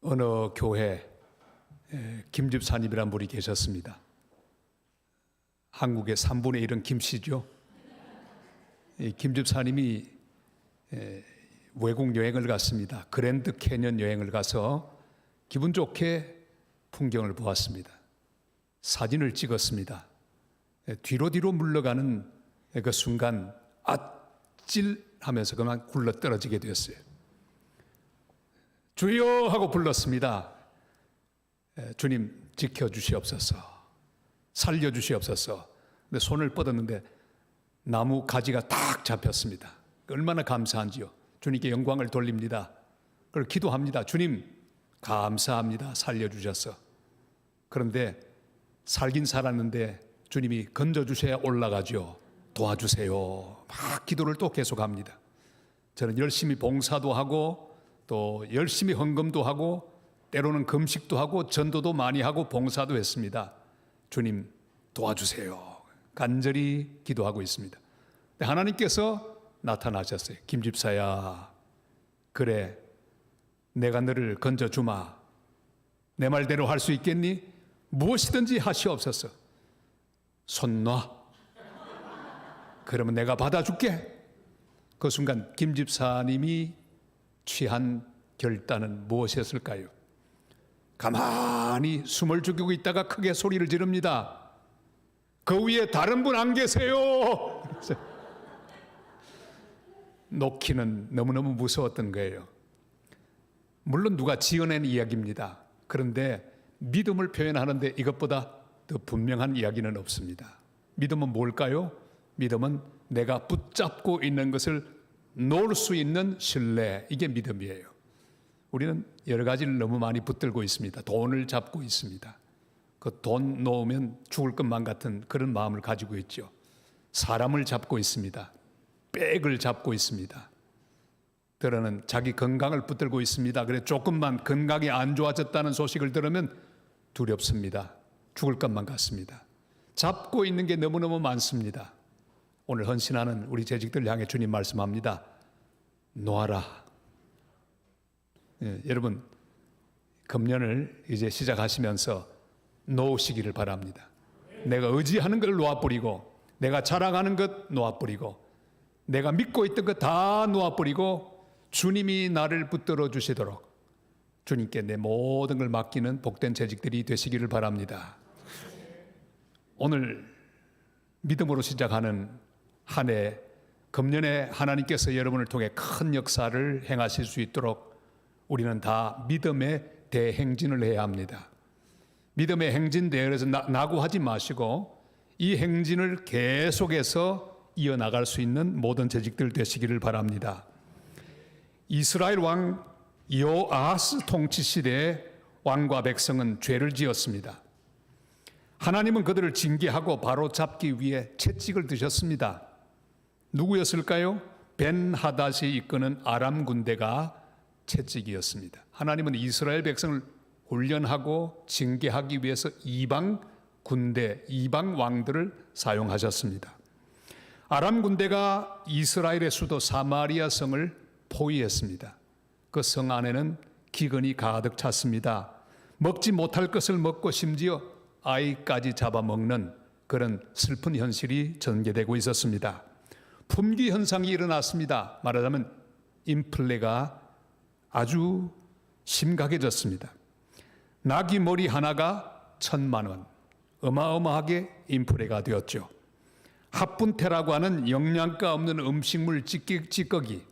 어느 교회 김집사님이란 분이 계셨습니다. 한국의 3분의 1은 김씨죠. 김집사님이 외국 여행을 갔습니다. 그랜드 캐년 여행을 가서 기분 좋게 풍경을 보았습니다. 사진을 찍었습니다. 뒤로 물러가는 그 순간 아찔 하면서 그만 굴러 떨어지게 되었어요. 주여 하고 불렀습니다. 주님 지켜주시옵소서, 살려주시옵소서. 근데 손을 뻗었는데 나무 가지가 딱 잡혔습니다. 얼마나 감사한지요. 주님께 영광을 돌립니다. 그걸 기도합니다. 주님 감사합니다, 살려주셔서. 그런데 살긴 살았는데 주님이 건져주셔야 올라가죠. 도와주세요. 막 기도를 또 계속합니다. 저는 열심히 봉사도 하고 또 열심히 헌금도 하고 때로는 금식도 하고 전도도 많이 하고 봉사도 했습니다. 주님 도와주세요. 간절히 기도하고 있습니다. 하나님께서 나타나셨어요. 김집사야, 그래 내가 너를 건져주마. 내 말대로 할 수 있겠니? 무엇이든지 하시옵소서. 손 놔. 그러면 내가 받아줄게. 그 순간 김집사님이 취한 결단은 무엇이었을까요? 가만히 숨을 죽이고 있다가 크게 소리를 지릅니다. 그 위에 다른 분 안 계세요. 놓기는 너무너무 무서웠던 거예요. 물론 누가 지어낸 이야기입니다. 그런데 믿음을 표현하는데 이것보다 더 분명한 이야기는 없습니다. 믿음은 뭘까요? 믿음은 내가 붙잡고 있는 것을 놓을 수 있는 신뢰, 이게 믿음이에요. 우리는 여러 가지를 너무 많이 붙들고 있습니다. 돈을 잡고 있습니다. 그 돈 놓으면 죽을 것만 같은 그런 마음을 가지고 있죠. 사람을 잡고 있습니다. 백을 잡고 있습니다. 때로는 자기 건강을 붙들고 있습니다. 그래 조금만 건강이 안 좋아졌다는 소식을 들으면 두렵습니다. 죽을 것만 같습니다. 잡고 있는 게 너무너무 많습니다. 오늘 헌신하는 우리 재직들 향해 주님 말씀합니다. 놓아라. 여러분 금년을 이제 시작하시면서 놓으시기를 바랍니다. 내가 의지하는 걸 놓아버리고, 내가 자랑하는 것 놓아버리고, 내가 믿고 있던 것 다 놓아버리고 주님이 나를 붙들어 주시도록 주님께 내 모든 걸 맡기는 복된 재직들이 되시기를 바랍니다. 오늘 믿음으로 시작하는 한 해, 금년에 하나님께서 여러분을 통해 큰 역사를 행하실 수 있도록 우리는 다 믿음의 대행진을 해야 합니다. 믿음의 행진 대회에서 낙오하지 마시고 이 행진을 계속해서 이어나갈 수 있는 모든 재직들 되시기를 바랍니다. 이스라엘 왕 여호아하스 통치 시대에 왕과 백성은 죄를 지었습니다. 하나님은 그들을 징계하고 바로잡기 위해 채찍을 드셨습니다. 누구였을까요? 벤하닷이 이끄는 아람 군대가 채찍이었습니다. 하나님은 이스라엘 백성을 훈련하고 징계하기 위해서 이방 군대, 이방 왕들을 사용하셨습니다. 아람 군대가 이스라엘의 수도 사마리아 성을 포위했습니다. 그 성 안에는 기근이 가득 찼습니다. 먹지 못할 것을 먹고 심지어 아이까지 잡아먹는 그런 슬픈 현실이 전개되고 있었습니다. 품귀 현상이 일어났습니다. 말하자면 인플레가 아주 심각해졌습니다. 나귀 머리 하나가 1,000만 원, 어마어마하게 인플레가 되었죠. 합분태라고 하는 영양가 없는 음식물 찌꺼기,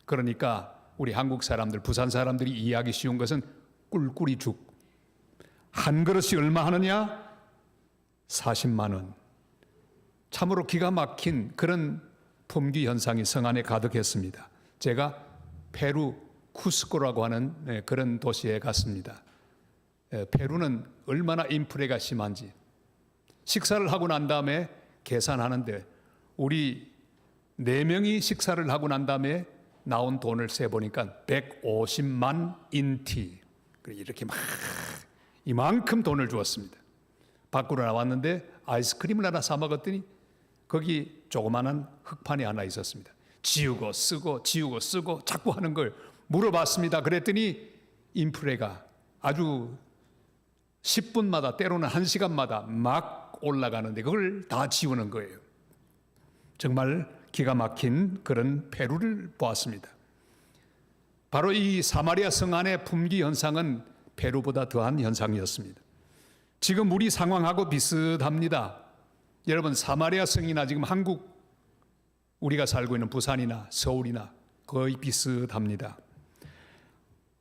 그러니까 우리 한국 사람들, 부산 사람들이 이해하기 쉬운 것은 꿀꿀이 죽. 한 그릇이 얼마 하느냐? 40만 원. 참으로 기가 막힌 그런 품귀 현상이 성 안에 가득했습니다. 제가 페루 쿠스코라고 하는 그런 도시에 갔습니다. 페루는 얼마나 인플레가 심한지 식사를 하고 난 다음에 계산하는데 우리 4명이 식사를 하고 난 다음에 나온 돈을 세보니까 150만 인티, 이렇게 막 이만큼 돈을 주었습니다. 밖으로 나왔는데 아이스크림을 하나 사 먹었더니 거기 조그마한 흙판이 하나 있었습니다. 지우고 쓰고 자꾸 하는 걸 물어봤습니다. 그랬더니 인플레가 아주 10분마다 때로는 1시간마다 막 올라가는데 그걸 다 지우는 거예요. 정말 기가 막힌 그런 페루를 보았습니다. 바로 이 사마리아 성 안의 품귀 현상은 페루보다 더한 현상이었습니다. 지금 우리 상황하고 비슷합니다. 여러분, 사마리아 성이나 지금 한국 우리가 살고 있는 부산이나 서울이나 거의 비슷합니다.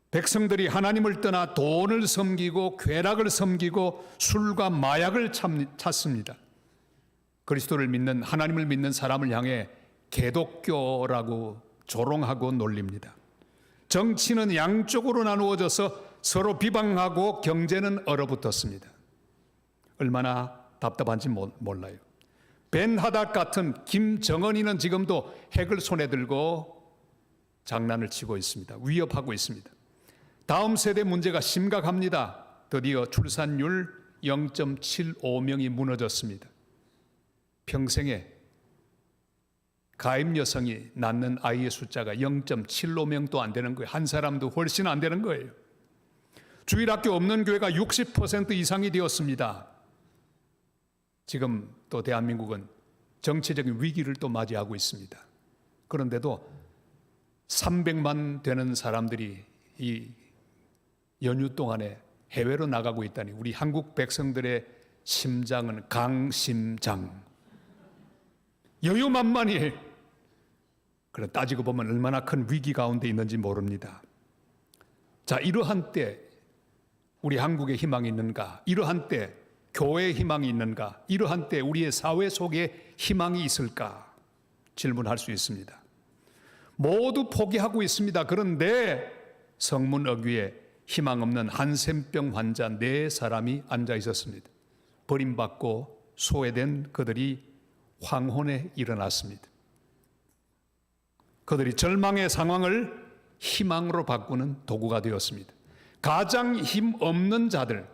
백성들이 하나님을 떠나 돈을 섬기고 쾌락을 섬기고 술과 마약을 찾습니다. 그리스도를 믿는, 하나님을 믿는 사람을 향해 개독교라고 조롱하고 놀립니다. 정치는 양쪽으로 나누어져서 서로 비방하고 경제는 얼어붙었습니다. 얼마나 답답한지 몰라요. 벤하닷 같은 김정은이는 지금도 핵을 손에 들고 장난을 치고 있습니다. 위협하고 있습니다. 다음 세대 문제가 심각합니다. 드디어 출산율 0.75명이 무너졌습니다. 평생에 가임 여성이 낳는 아이의 숫자가 0.75명도 안 되는 거예요. 한 사람도 훨씬 안 되는 거예요. 주일학교 없는 교회가 60% 이상이 되었습니다. 지금 또 대한민국은 정치적인 위기를 또 맞이하고 있습니다. 그런데도 300만 되는 사람들이 이 연휴 동안에 해외로 나가고 있다니 우리 한국 백성들의 심장은 강심장. 여유만만히. 그래 따지고 보면 얼마나 큰 위기 가운데 있는지 모릅니다. 자, 이러한 때 우리 한국에 희망이 있는가? 이러한 때 교회에 희망이 있는가? 이러한 때 우리의 사회 속에 희망이 있을까? 질문할 수 있습니다. 모두 포기하고 있습니다. 그런데 성문 어귀에 희망 없는 한센병 환자 4사람이 앉아 있었습니다. 버림받고 소외된 그들이 황혼에 일어났습니다. 그들이 절망의 상황을 희망으로 바꾸는 도구가 되었습니다. 가장 힘 없는 자들,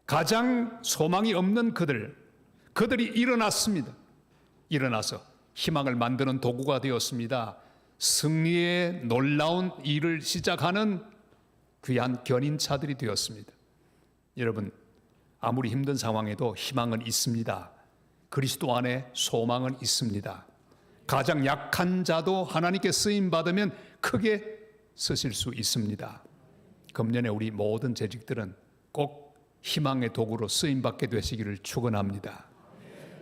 가장 소망이 없는 그들이 일어났습니다. 일어나서 희망을 만드는 도구가 되었습니다. 승리의 놀라운 일을 시작하는 귀한 견인차들이 되었습니다. 여러분, 아무리 힘든 상황에도 희망은 있습니다. 그리스도 안에 소망은 있습니다. 가장 약한 자도 하나님께 쓰임받으면 크게 쓰실 수 있습니다. 금년에 우리 모든 재직들은 꼭 희망의 도구로 쓰임받게 되시기를 축원합니다.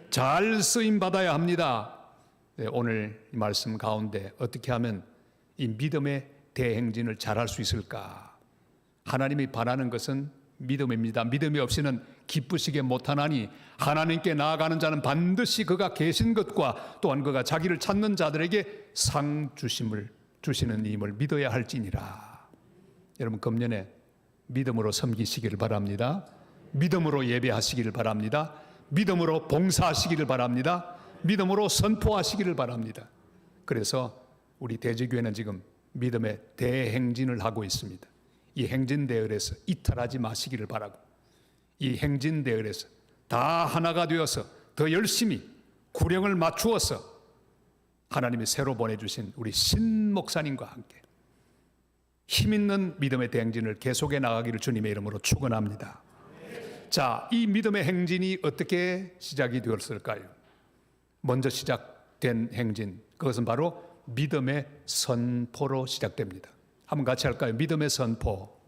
잘 쓰임받아야 합니다. 네, 오늘 이 말씀 가운데 어떻게 하면 이 믿음의 대행진을 잘할 수 있을까? 하나님이 바라는 것은 믿음입니다. 믿음이 없이는 기쁘시게 못하나니 하나님께 나아가는 자는 반드시 그가 계신 것과 또한 그가 자기를 찾는 자들에게 상 주시는 님을 믿어야 할지니라. 여러분, 금년에 믿음으로 섬기시기를 바랍니다. 믿음으로 예배하시기를 바랍니다. 믿음으로 봉사하시기를 바랍니다. 믿음으로 선포하시기를 바랍니다. 그래서 우리 대지교회는 지금 믿음의 대행진을 하고 있습니다. 이 행진대열에서 이탈하지 마시기를 바라고, 이 행진대열에서 다 하나가 되어서 더 열심히 구령을 맞추어서 하나님이 새로 보내주신 우리 신 목사님과 함께 힘있는 믿음의 대행진을 계속해 나가기를 주님의 이름으로 축원합니다. 자, 이 믿음의 행진이 어떻게 시작이 되었을까요? 먼저 시작된 행진, 그것은 바로 믿음의 선포로 시작됩니다. 한번 같이 할까요? 믿음의 선포.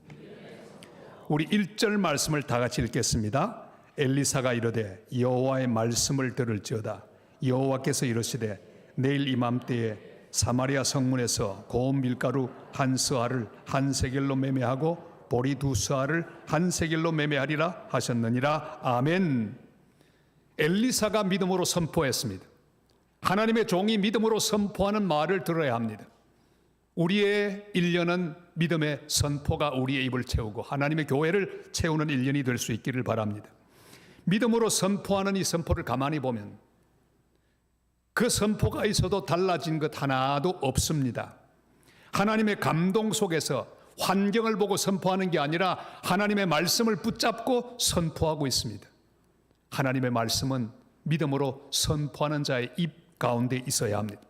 우리 1절 말씀을 다 같이 읽겠습니다. 엘리사가 이르되 여호와의 말씀을 들을지어다. 여호와께서 이르시되 내일 이맘때에 사마리아 성문에서 고운 밀가루 한 스아를 한 세겔로 매매하고 보리 2스아를 한 세겔로 매매하리라 하셨느니라. 아멘. 엘리사가 믿음으로 선포했습니다. 하나님의 종이 믿음으로 선포하는 말을 들어야 합니다. 우리의 1년은 믿음의 선포가 우리의 입을 채우고 하나님의 교회를 채우는 1년이 될 수 있기를 바랍니다. 믿음으로 선포하는 이 선포를 가만히 보면 그 선포가 있어도 달라진 것 하나도 없습니다. 하나님의 감동 속에서 환경을 보고 선포하는 게 아니라 하나님의 말씀을 붙잡고 선포하고 있습니다. 하나님의 말씀은 믿음으로 선포하는 자의 입 가운데 있어야 합니다.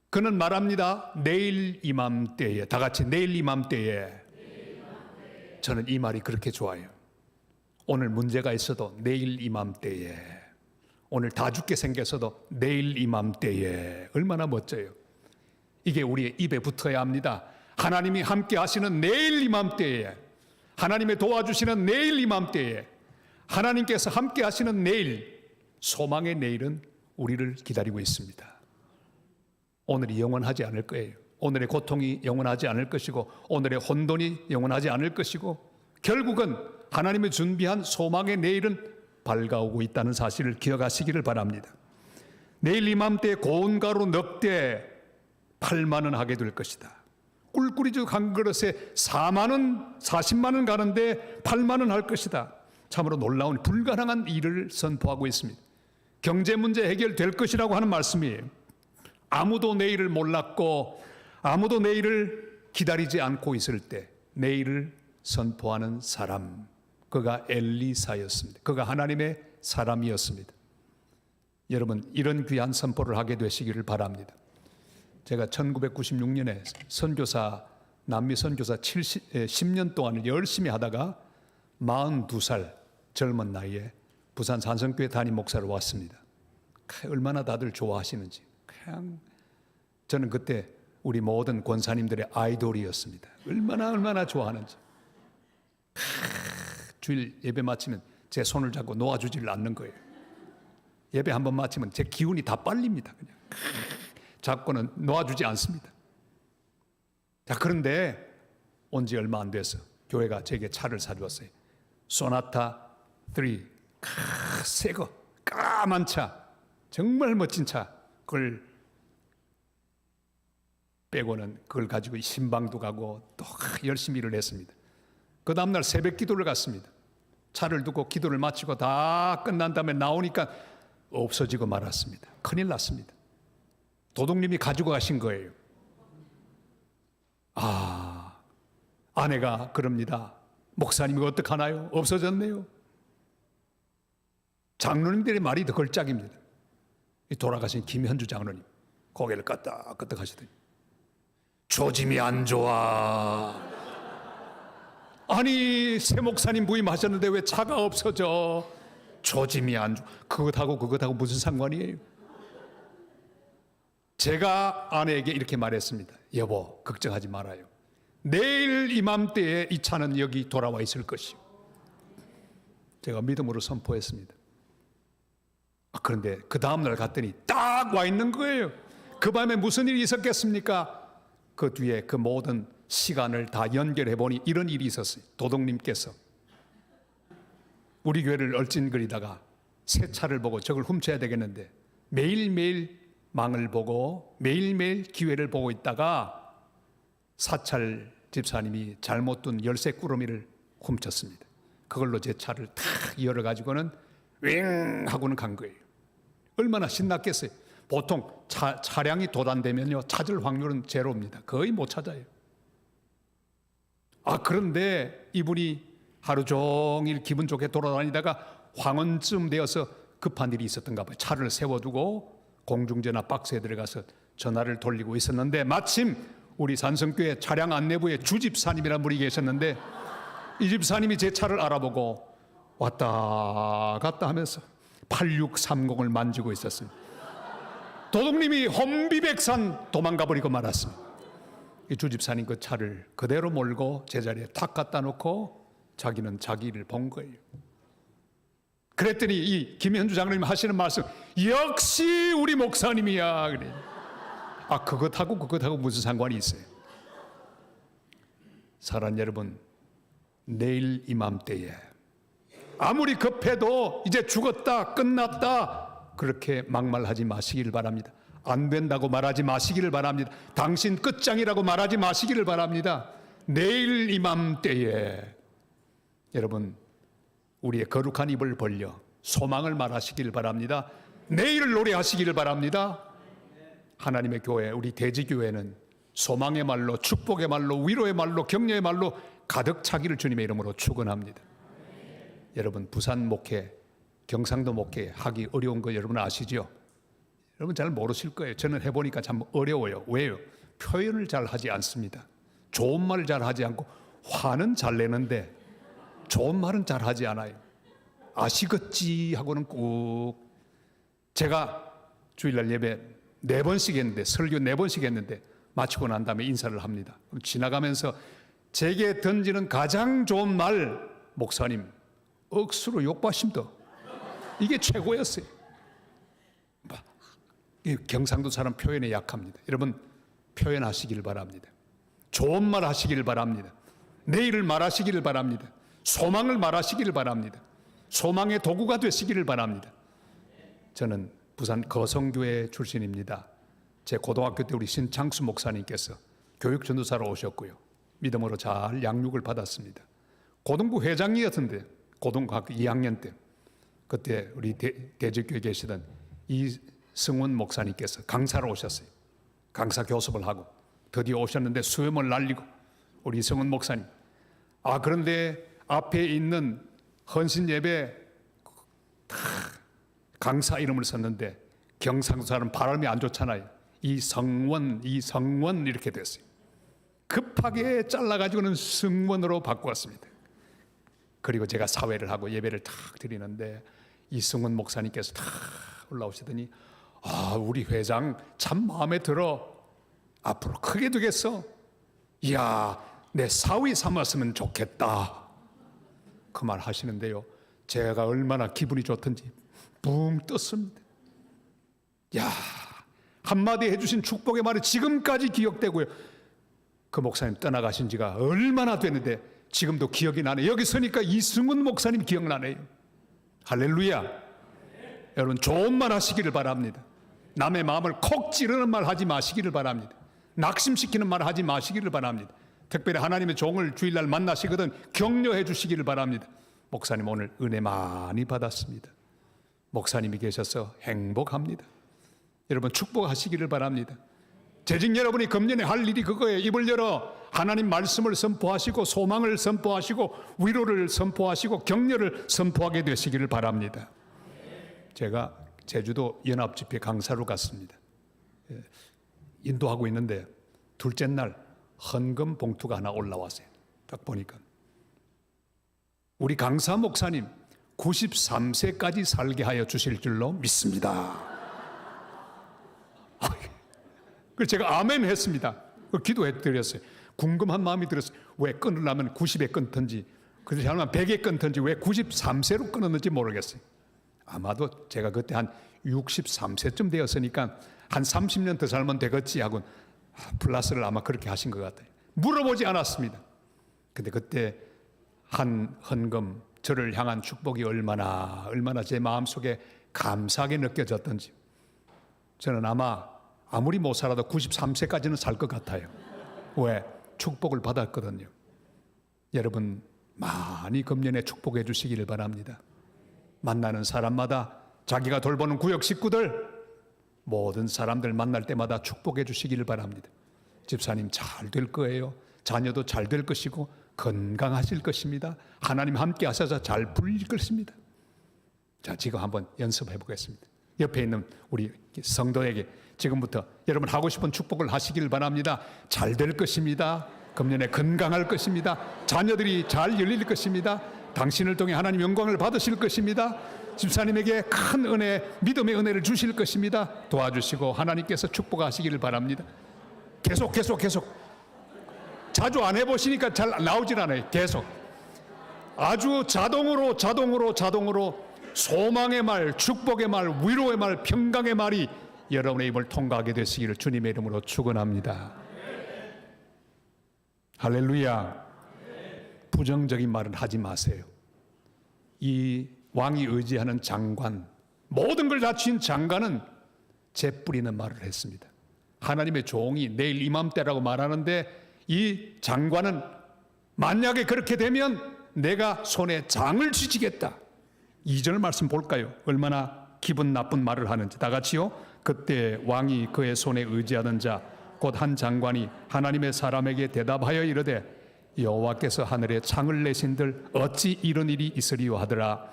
그는 말합니다. 내일 이맘때에, 다 같이 내일 이맘때에 저는 이 말이 그렇게 좋아요. 오늘 문제가 있어도 내일 이맘때에, 오늘 다 죽게 생겼어도 내일 이맘때에, 얼마나 멋져요. 이게 우리의 입에 붙어야 합니다. 하나님이 함께 하시는 내일 이맘때에, 하나님의 도와주시는 내일 이맘때에, 하나님께서 함께 하시는 내일, 소망의 내일은 우리를 기다리고 있습니다. 오늘이 영원하지 않을 거예요. 오늘의 고통이 영원하지 않을 것이고, 오늘의 혼돈이 영원하지 않을 것이고, 결국은 하나님의 준비한 소망의 내일은 밝아오고 있다는 사실을 기억하시기를 바랍니다. 내일 이맘때 고운 가루 넉 대 8만 원 하게 될 것이다. 꿀꿀이죽 한 그릇에 4만 원, 40만 원 가는데 8만 원 할 것이다. 참으로 놀라운 불가능한 일을 선포하고 있습니다. 경제 문제 해결될 것이라고 하는 말씀이에요. 아무도 내일을 몰랐고 아무도 내일을 기다리지 않고 있을 때 내일을 선포하는 사람, 그가 엘리사였습니다. 그가 하나님의 사람이었습니다. 여러분, 이런 귀한 선포를 하게 되시기를 바랍니다. 제가 1996년에 선교사, 남미 선교사 10년 동안 열심히 하다가 42살 젊은 나이에 부산 산성교회 담임 목사로 왔습니다. 얼마나 다들 좋아하시는지. 그냥 저는 그때 우리 모든 권사님들의 아이돌이었습니다. 얼마나 좋아하는지. 주일 예배 마치면 제 손을 잡고 놓아주질 않는 거예요. 예배 한번 마치면 제 기운이 다 빨립니다. 그냥 잡고는 놓아주지 않습니다. 자, 그런데 온 지 얼마 안 돼서 교회가 제게 차를 사주었어요. 소나타 3, 새거 까만 차, 정말 멋진 차. 그걸 빼고는 그걸 가지고 신방도 가고 또 열심히 일을 했습니다. 그 다음날 새벽 기도를 갔습니다. 차를 두고 기도를 마치고 다 끝난 다음에 나오니까 없어지고 말았습니다. 큰일 났습니다. 도둑님이 가지고 가신 거예요. 아내가 그럽니다. 목사님이 어떡하나요? 없어졌네요. 장로님들의 말이 더 걸작입니다. 돌아가신 김현주 장로님 고개를 끄덕끄덕 하시더니 조짐이 안 좋아. 아니, 새 목사님 부임하셨는데 왜 차가 없어져? 조짐이 안 좋아. 그것하고 무슨 상관이에요? 제가 아내에게 이렇게 말했습니다. 여보, 걱정하지 말아요. 내일 이맘때에 이 차는 여기 돌아와 있을 것이요. 제가 믿음으로 선포했습니다. 그런데 그 다음날 갔더니 딱 와 있는 거예요. 그 밤에 무슨 일이 있었겠습니까? 그 뒤에 그 모든 시간을 다 연결해 보니 이런 일이 있었어요. 도둑님께서 우리 교회를 얼찐거리다가 새 차를 보고 저걸 훔쳐야 되겠는데 매일매일 망을 보고 매일매일 기회를 보고 있다가 사찰 집사님이 잘못 둔 열쇠 꾸러미를 훔쳤습니다. 그걸로 제 차를 탁 열어가지고는 윙 하고는 간 거예요. 얼마나 신났겠어요. 보통 차량이 도난되면요 찾을 확률은 제로입니다. 거의 못 찾아요. 그런데 이분이 하루 종일 기분 좋게 돌아다니다가 황혼쯤 되어서 급한 일이 있었던가 봐요. 차를 세워두고 공중전화 박스에 들어가서 전화를 돌리고 있었는데 마침 우리 산성교회 차량 안내부에 주집사님이라는 분이 계셨는데 이 집사님이 제 차를 알아보고 왔다 갔다 하면서 8630을 만지고 있었습니다. 도둑님이 혼비백산 도망가 버리고 말았습니다. 이 주집사님 그 차를 그대로 몰고 제자리에 탁 갖다 놓고 자기는 자기 일을 본 거예요. 그랬더니 이 김현주 장로님 하시는 말씀, 역시 우리 목사님이야. 그래. 그것하고 무슨 상관이 있어요? 사랑하는 여러분, 내일 이맘때에 아무리 급해도 이제 죽었다, 끝났다 그렇게 막말하지 마시기를 바랍니다. 안 된다고 말하지 마시기를 바랍니다. 당신 끝장이라고 말하지 마시기를 바랍니다. 내일 이맘때에 여러분, 우리의 거룩한 입을 벌려 소망을 말하시기를 바랍니다. 내일을 노래하시기를 바랍니다. 하나님의 교회, 우리 대지교회는 소망의 말로, 축복의 말로, 위로의 말로, 격려의 말로 가득 차기를 주님의 이름으로 축원합니다. 여러분, 부산 목회, 경상도 목회 하기 어려운 거 여러분 아시죠? 여러분 잘 모르실 거예요. 저는 해보니까 참 어려워요. 왜요? 표현을 잘 하지 않습니다. 좋은 말을 잘 하지 않고 화는 잘 내는데 좋은 말은 잘 하지 않아요. 아시겠지 하고는 꾹. 제가 주일날 예배 4번씩 했는데, 설교 4번씩 했는데 마치고 난 다음에 인사를 합니다. 그럼 지나가면서 제게 던지는 가장 좋은 말, 목사님 억수로 욕받습니다. 이게 최고였어요. 경상도 사람 표현에 약합니다. 여러분 표현하시기를 바랍니다. 좋은 말 하시기를 바랍니다. 내일을 말하시기를 바랍니다. 소망을 말하시기를 바랍니다. 소망의 도구가 되시기를 바랍니다. 저는 부산 거성교회 출신입니다. 제 고등학교 때 우리 신창수 목사님께서 교육전도사로 오셨고요. 믿음으로 잘 양육을 받았습니다. 고등부 회장이었는데 고등학교 2학년 때 그때 우리 대적교에 계시던 이승훈 목사님께서 강사로 오셨어요. 강사 교습을 하고 드디어 오셨는데 수염을 날리고 우리 이승훈 목사님, 그런데 앞에 있는 헌신 예배 다 강사 이름을 썼는데 경상도 사람 발음이 안 좋잖아요. 이성원 이렇게 됐어요. 급하게 잘라가지고는 승원으로 바꾸었습니다. 그리고 제가 사회를 하고 예배를 탁 드리는데 이승원 목사님께서 탁 올라오시더니 우리 회장 참 마음에 들어. 앞으로 크게 되겠어. 이야, 내 사위 삼았으면 좋겠다. 그 말 하시는데요, 제가 얼마나 기분이 좋던지 붕 떴습니다. 야, 한마디 해주신 축복의 말이 지금까지 기억되고요. 그 목사님 떠나가신 지가 얼마나 됐는데 지금도 기억이 나네. 여기 서니까 이승훈 목사님 기억나네요. 할렐루야. 여러분 좋은 말 하시기를 바랍니다. 남의 마음을 콕 찌르는 말 하지 마시기를 바랍니다. 낙심시키는 말 하지 마시기를 바랍니다. 특별히 하나님의 종을 주일날 만나시거든 격려해 주시기를 바랍니다. 목사님 오늘 은혜 많이 받았습니다. 목사님이 계셔서 행복합니다. 여러분 축복하시기를 바랍니다. 재직 여러분이 금년에 할 일이 그거예요. 입을 열어 하나님 말씀을 선포하시고 소망을 선포하시고 위로를 선포하시고 격려를 선포하게 되시기를 바랍니다. 제가 제주도 연합집회 강사로 갔습니다. 인도하고 있는데 둘째 날 헌금 봉투가 하나 올라왔어요. 딱 보니까 우리 강사 목사님 93세까지 살게 하여 주실 줄로 믿습니다. 그래서 제가 아멘 했습니다. 기도해 드렸어요. 궁금한 마음이 들었어요. 왜 끊으려면 90에 끊던지, 그래서 잘하면 100에 끊던지 왜 93세로 끊었는지 모르겠어요. 아마도 제가 그때 한 63세쯤 되었으니까 한 30년 더 살면 되겠지 하고 플러스를 아마 그렇게 하신 것 같아요. 물어보지 않았습니다. 근데 그때 한 헌금, 저를 향한 축복이 얼마나 제 마음속에 감사하게 느껴졌던지, 저는 아무리 못 살아도 93세까지는 살 것 같아요. 왜? 축복을 받았거든요. 여러분 많이 금년에 축복해 주시기를 바랍니다. 만나는 사람마다 자기가 돌보는 구역 식구들 모든 사람들 만날 때마다 축복해 주시기를 바랍니다. 집사님 잘 될 거예요. 자녀도 잘 될 것이고 건강하실 것입니다. 하나님 함께 하셔서 잘 풀릴 것입니다. 자, 지금 한번 연습해 보겠습니다. 옆에 있는 우리 성도에게 지금부터 여러분 하고 싶은 축복을 하시길 바랍니다. 잘 될 것입니다. 금년에 건강할 것입니다. 자녀들이 잘 열릴 것입니다. 당신을 통해 하나님 영광을 받으실 것입니다. 집사님에게 큰 은혜, 믿음의 은혜를 주실 것입니다. 도와주시고 하나님께서 축복하시기를 바랍니다. 계속 자주 안 해보시니까 잘 나오질 않아요. 계속 아주 자동으로 소망의 말, 축복의 말, 위로의 말, 평강의 말이 여러분의 입을 통과하게 되시기를 주님의 이름으로 축원합니다. 할렐루야. 부정적인 말은 하지 마세요. 이 왕이 의지하는 장관, 모든 걸 갖춘 장관은 재뿌리는 말을 했습니다. 하나님의 종이 내일 이맘때라고 말하는데 이 장관은 만약에 그렇게 되면 내가 손에 장을 쥐지겠다. 2절 말씀 볼까요? 얼마나 기분 나쁜 말을 하는지. 다 같이요. 그때 왕이 그의 손에 의지하던 자 곧 한 장관이 하나님의 사람에게 대답하여 이르되 여호와께서 하늘에 창을 내신들 어찌 이런 일이 있으리요 하더라.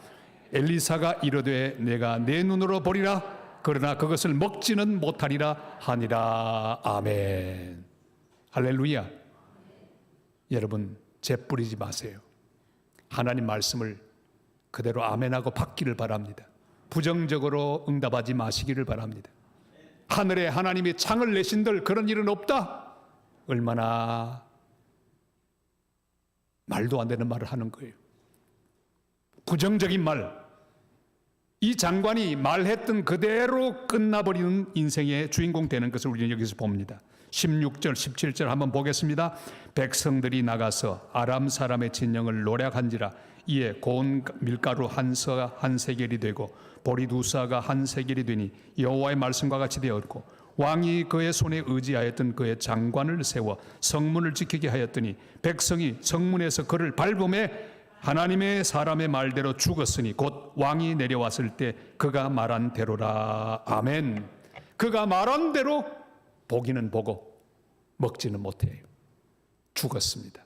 엘리사가 이르되 내가 내 눈으로 보리라 그러나 그것을 먹지는 못하리라 하니라. 아멘. 할렐루야. 여러분 재뿌리지 마세요. 하나님 말씀을 그대로 아멘하고 받기를 바랍니다. 부정적으로 응답하지 마시기를 바랍니다. 하늘에 하나님이 창을 내신들 그런 일은 없다? 얼마나 말도 안 되는 말을 하는 거예요. 부정적인 말. 이 장관이 말했던 그대로 끝나버리는 인생의 주인공 되는 것을 우리는 여기서 봅니다. 16절, 17절 한번 보겠습니다. 백성들이 나가서 아람 사람의 진영을 노략한지라 이에 고운 밀가루 한 서 한 세겔이 되고 보리 두 사가 한 세겔이 되니 여호와의 말씀과 같이 되었고 왕이 그의 손에 의지하였던 그의 장관을 세워 성문을 지키게 하였더니 백성이 성문에서 그를 밟음에 하나님의 사람의 말대로 죽었으니 곧 왕이 내려왔을 때 그가 말한 대로라. 아멘. 그가 말한 대로 보기는 보고 먹지는 못해요. 죽었습니다.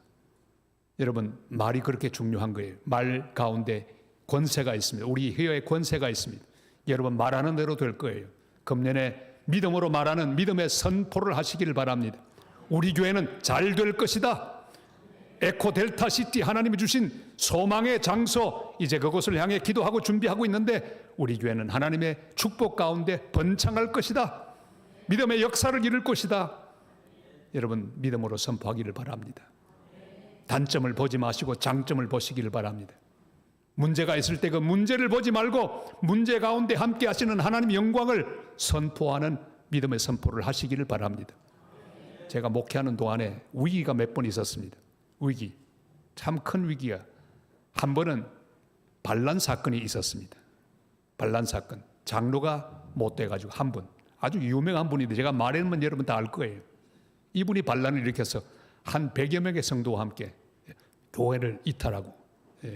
여러분, 말이 그렇게 중요한 거예요. 말 가운데 권세가 있습니다. 우리 혀에 권세가 있습니다. 여러분, 말하는 대로 될 거예요. 금년에 믿음으로 말하는 믿음의 선포를 하시기를 바랍니다. 우리 교회는 잘 될 것이다. 에코 델타 시티 하나님이 주신 소망의 장소, 이제 그곳을 향해 기도하고 준비하고 있는데 우리 교회는 하나님의 축복 가운데 번창할 것이다. 믿음의 역사를 이룰 것이다. 여러분, 믿음으로 선포하기를 바랍니다. 단점을 보지 마시고 장점을 보시기를 바랍니다. 문제가 있을 때 그 문제를 보지 말고 문제 가운데 함께 하시는 하나님의 영광을 선포하는 믿음의 선포를 하시기를 바랍니다. 제가 목회하는 동안에 위기가 몇 번 있었습니다. 위기, 참 큰 위기야. 한 번은 반란 사건이 있었습니다. 반란 사건, 장로가 못 돼가지고 한 분, 아주 유명한 분인데 제가 말하면 여러분 다 알 거예요. 이분이 반란을 일으켜서 한 100여 명의 성도와 함께 교회를 이탈하고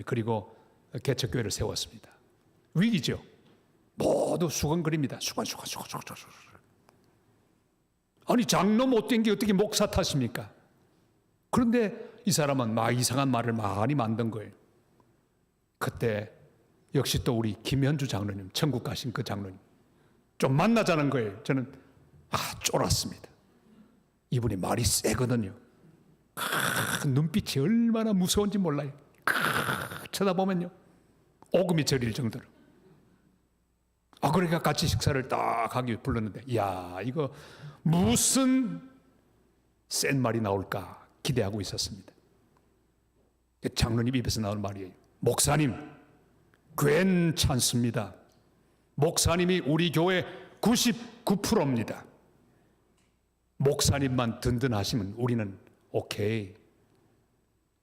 그리고 개척교회를 세웠습니다. 위기죠. 모두 수건거립니다. 수건. 아니, 장로 못 된 게 어떻게 목사 탓입니까? 그런데 이 사람은 막 이상한 말을 많이 만든 거예요. 그때 역시 또 우리 김현주 장로님, 천국 가신 그 장로님 좀 만나자는 거예요. 저는 쫄았습니다. 이분이 말이 세거든요. 눈빛이 얼마나 무서운지 몰라요. 쳐다보면요 오금이 저릴 정도로. 그러니까 같이 식사를 딱 하기 위해 불렀는데, 이야, 이거 무슨 센 말이 나올까 기대하고 있었습니다. 장로님 입에서 나온 말이에요. 목사님, 괜찮습니다. 목사님이 우리 교회 99%입니다. 목사님만 든든하시면 우리는 오케이.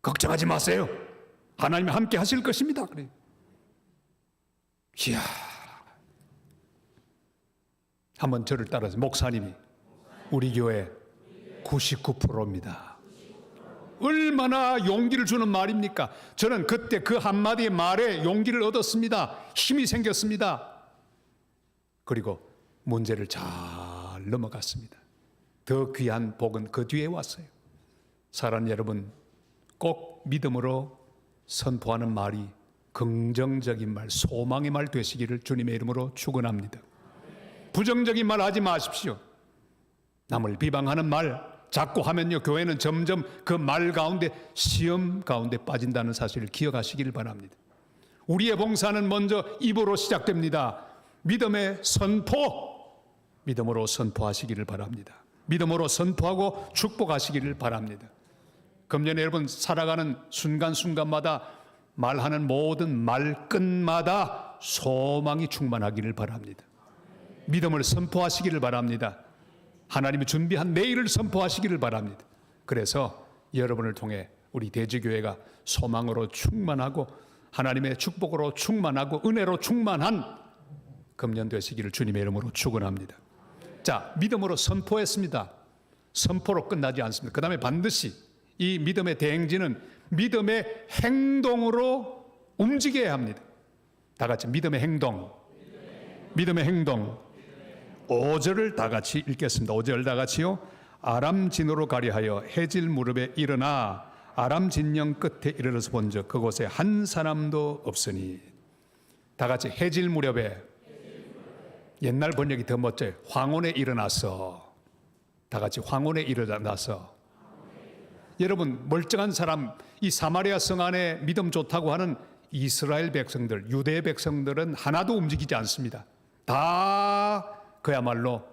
걱정하지 마세요. 하나님이 함께 하실 것입니다. 그래. 이야. 한번 저를 따라서, 목사님이 우리 교회 99%입니다. 얼마나 용기를 주는 말입니까? 저는 그때 그 한마디의 말에 용기를 얻었습니다. 힘이 생겼습니다. 그리고 문제를 잘 넘어갔습니다. 더 귀한 복은 그 뒤에 왔어요. 사랑하는 여러분, 꼭 믿음으로 선포하는 말이 긍정적인 말, 소망의 말 되시기를 주님의 이름으로 축원합니다. 부정적인 말 하지 마십시오. 남을 비방하는 말 자꾸 하면요, 교회는 점점 그 말 가운데 시험 가운데 빠진다는 사실을 기억하시기를 바랍니다. 우리의 봉사는 먼저 입으로 시작됩니다. 믿음의 선포, 믿음으로 선포하시기를 바랍니다. 믿음으로 선포하고 축복하시기를 바랍니다. 금년에 여러분 살아가는 순간순간마다 말하는 모든 말끝마다 소망이 충만하기를 바랍니다. 믿음을 선포하시기를 바랍니다. 하나님이 준비한 내일을 선포하시기를 바랍니다. 그래서 여러분을 통해 우리 대지교회가 소망으로 충만하고 하나님의 축복으로 충만하고 은혜로 충만한 금년 되시기를 주님의 이름으로 축원합니다. 자, 믿음으로 선포했습니다. 선포로 끝나지 않습니다. 그 다음에 반드시 이 믿음의 대행진은 믿음의 행동으로 움직여야 합니다. 다 같이 믿음의 행동. 믿음의 행동. 5절을 다 같이 읽겠습니다. 5절 다 같이요. 아람 진으로 가려하여 해질 무렵에 일어나 아람 진영 끝에 이르러서 본즉 그곳에 한 사람도 없으니. 다 같이 해질 무렵에. 옛날 번역이 더 멋져요. 황혼에 일어나서. 다 같이 황혼에 일어나서. 여러분, 멀쩡한 사람, 이 사마리아 성 안에 믿음 좋다고 하는 이스라엘 백성들, 유대 백성들은 하나도 움직이지 않습니다. 다 그야말로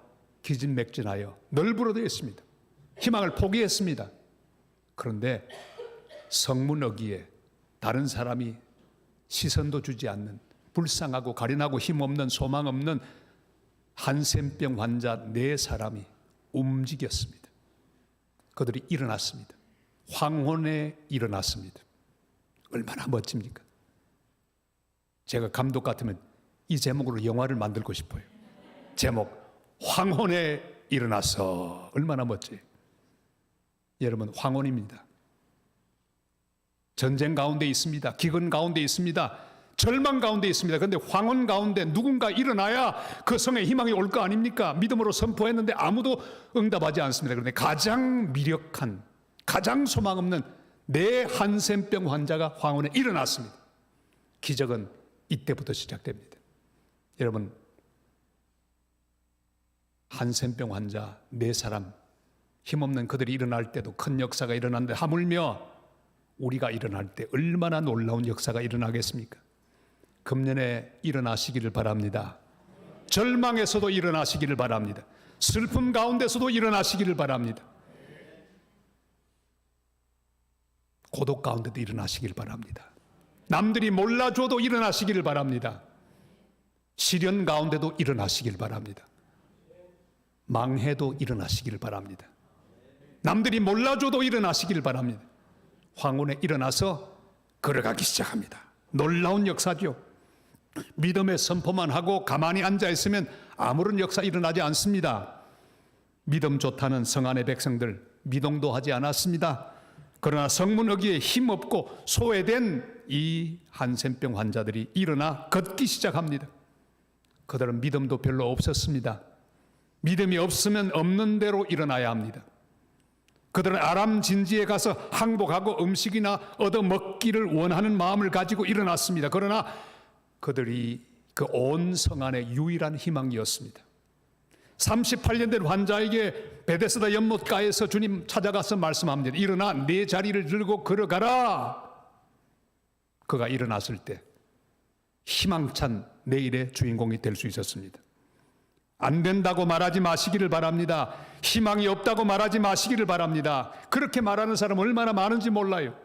기진맥진하여 널브러져 있습니다. 희망을 포기했습니다. 그런데 성문 어귀에 다른 사람이 시선도 주지 않는 불쌍하고 가련하고 힘없는 소망 없는 한센병 환자 4사람이 움직였습니다. 그들이 일어났습니다. 황혼에 일어났습니다. 얼마나 멋집니까? 제가 감독 같으면 이 제목으로 영화를 만들고 싶어요. 제목 황혼에 일어났어. 얼마나 멋져요. 여러분, 황혼입니다. 전쟁 가운데 있습니다. 기근 가운데 있습니다. 절망 가운데 있습니다. 그런데 황혼 가운데 누군가 일어나야 그 성에 희망이 올 거 아닙니까? 믿음으로 선포했는데 아무도 응답하지 않습니다. 그런데 가장 미력한, 가장 소망 없는 한센병 환자가 황혼에 일어났습니다. 기적은 이때부터 시작됩니다. 여러분, 한센병 환자 4사람, 힘없는 그들이 일어날 때도 큰 역사가 일어났는데 하물며 우리가 일어날 때 얼마나 놀라운 역사가 일어나겠습니까? 금년에 일어나시기를 바랍니다. 절망에서도 일어나시기를 바랍니다. 슬픔 가운데서도 일어나시기를 바랍니다. 고독 가운데도 일어나시기를 바랍니다. 남들이 몰라줘도 일어나시기를 바랍니다. 시련 가운데도 일어나시기를 바랍니다. 망해도 일어나시기를 바랍니다. 남들이 몰라줘도 일어나시기를 바랍니다. 황혼에 일어나서 걸어가기 시작합니다. 놀라운 역사죠. 믿음의 선포만 하고 가만히 앉아있으면 아무런 역사 일어나지 않습니다. 믿음 좋다는 성 안의 백성들 미동도 하지 않았습니다. 그러나 성문 어귀에 힘없고 소외된 이 한센병 환자들이 일어나 걷기 시작합니다. 그들은 믿음도 별로 없었습니다. 믿음이 없으면 없는 대로 일어나야 합니다. 그들은 아람 진지에 가서 항복하고 음식이나 얻어먹기를 원하는 마음을 가지고 일어났습니다. 그러나 그들이 그 온 성 안의 유일한 희망이었습니다. 38년 된 환자에게 베데스다 연못가에서 주님 찾아가서 말씀합니다. 일어나 네 자리를 들고 걸어가라. 그가 일어났을 때 희망찬 내일의 주인공이 될 수 있었습니다. 안 된다고 말하지 마시기를 바랍니다. 희망이 없다고 말하지 마시기를 바랍니다. 그렇게 말하는 사람 얼마나 많은지 몰라요.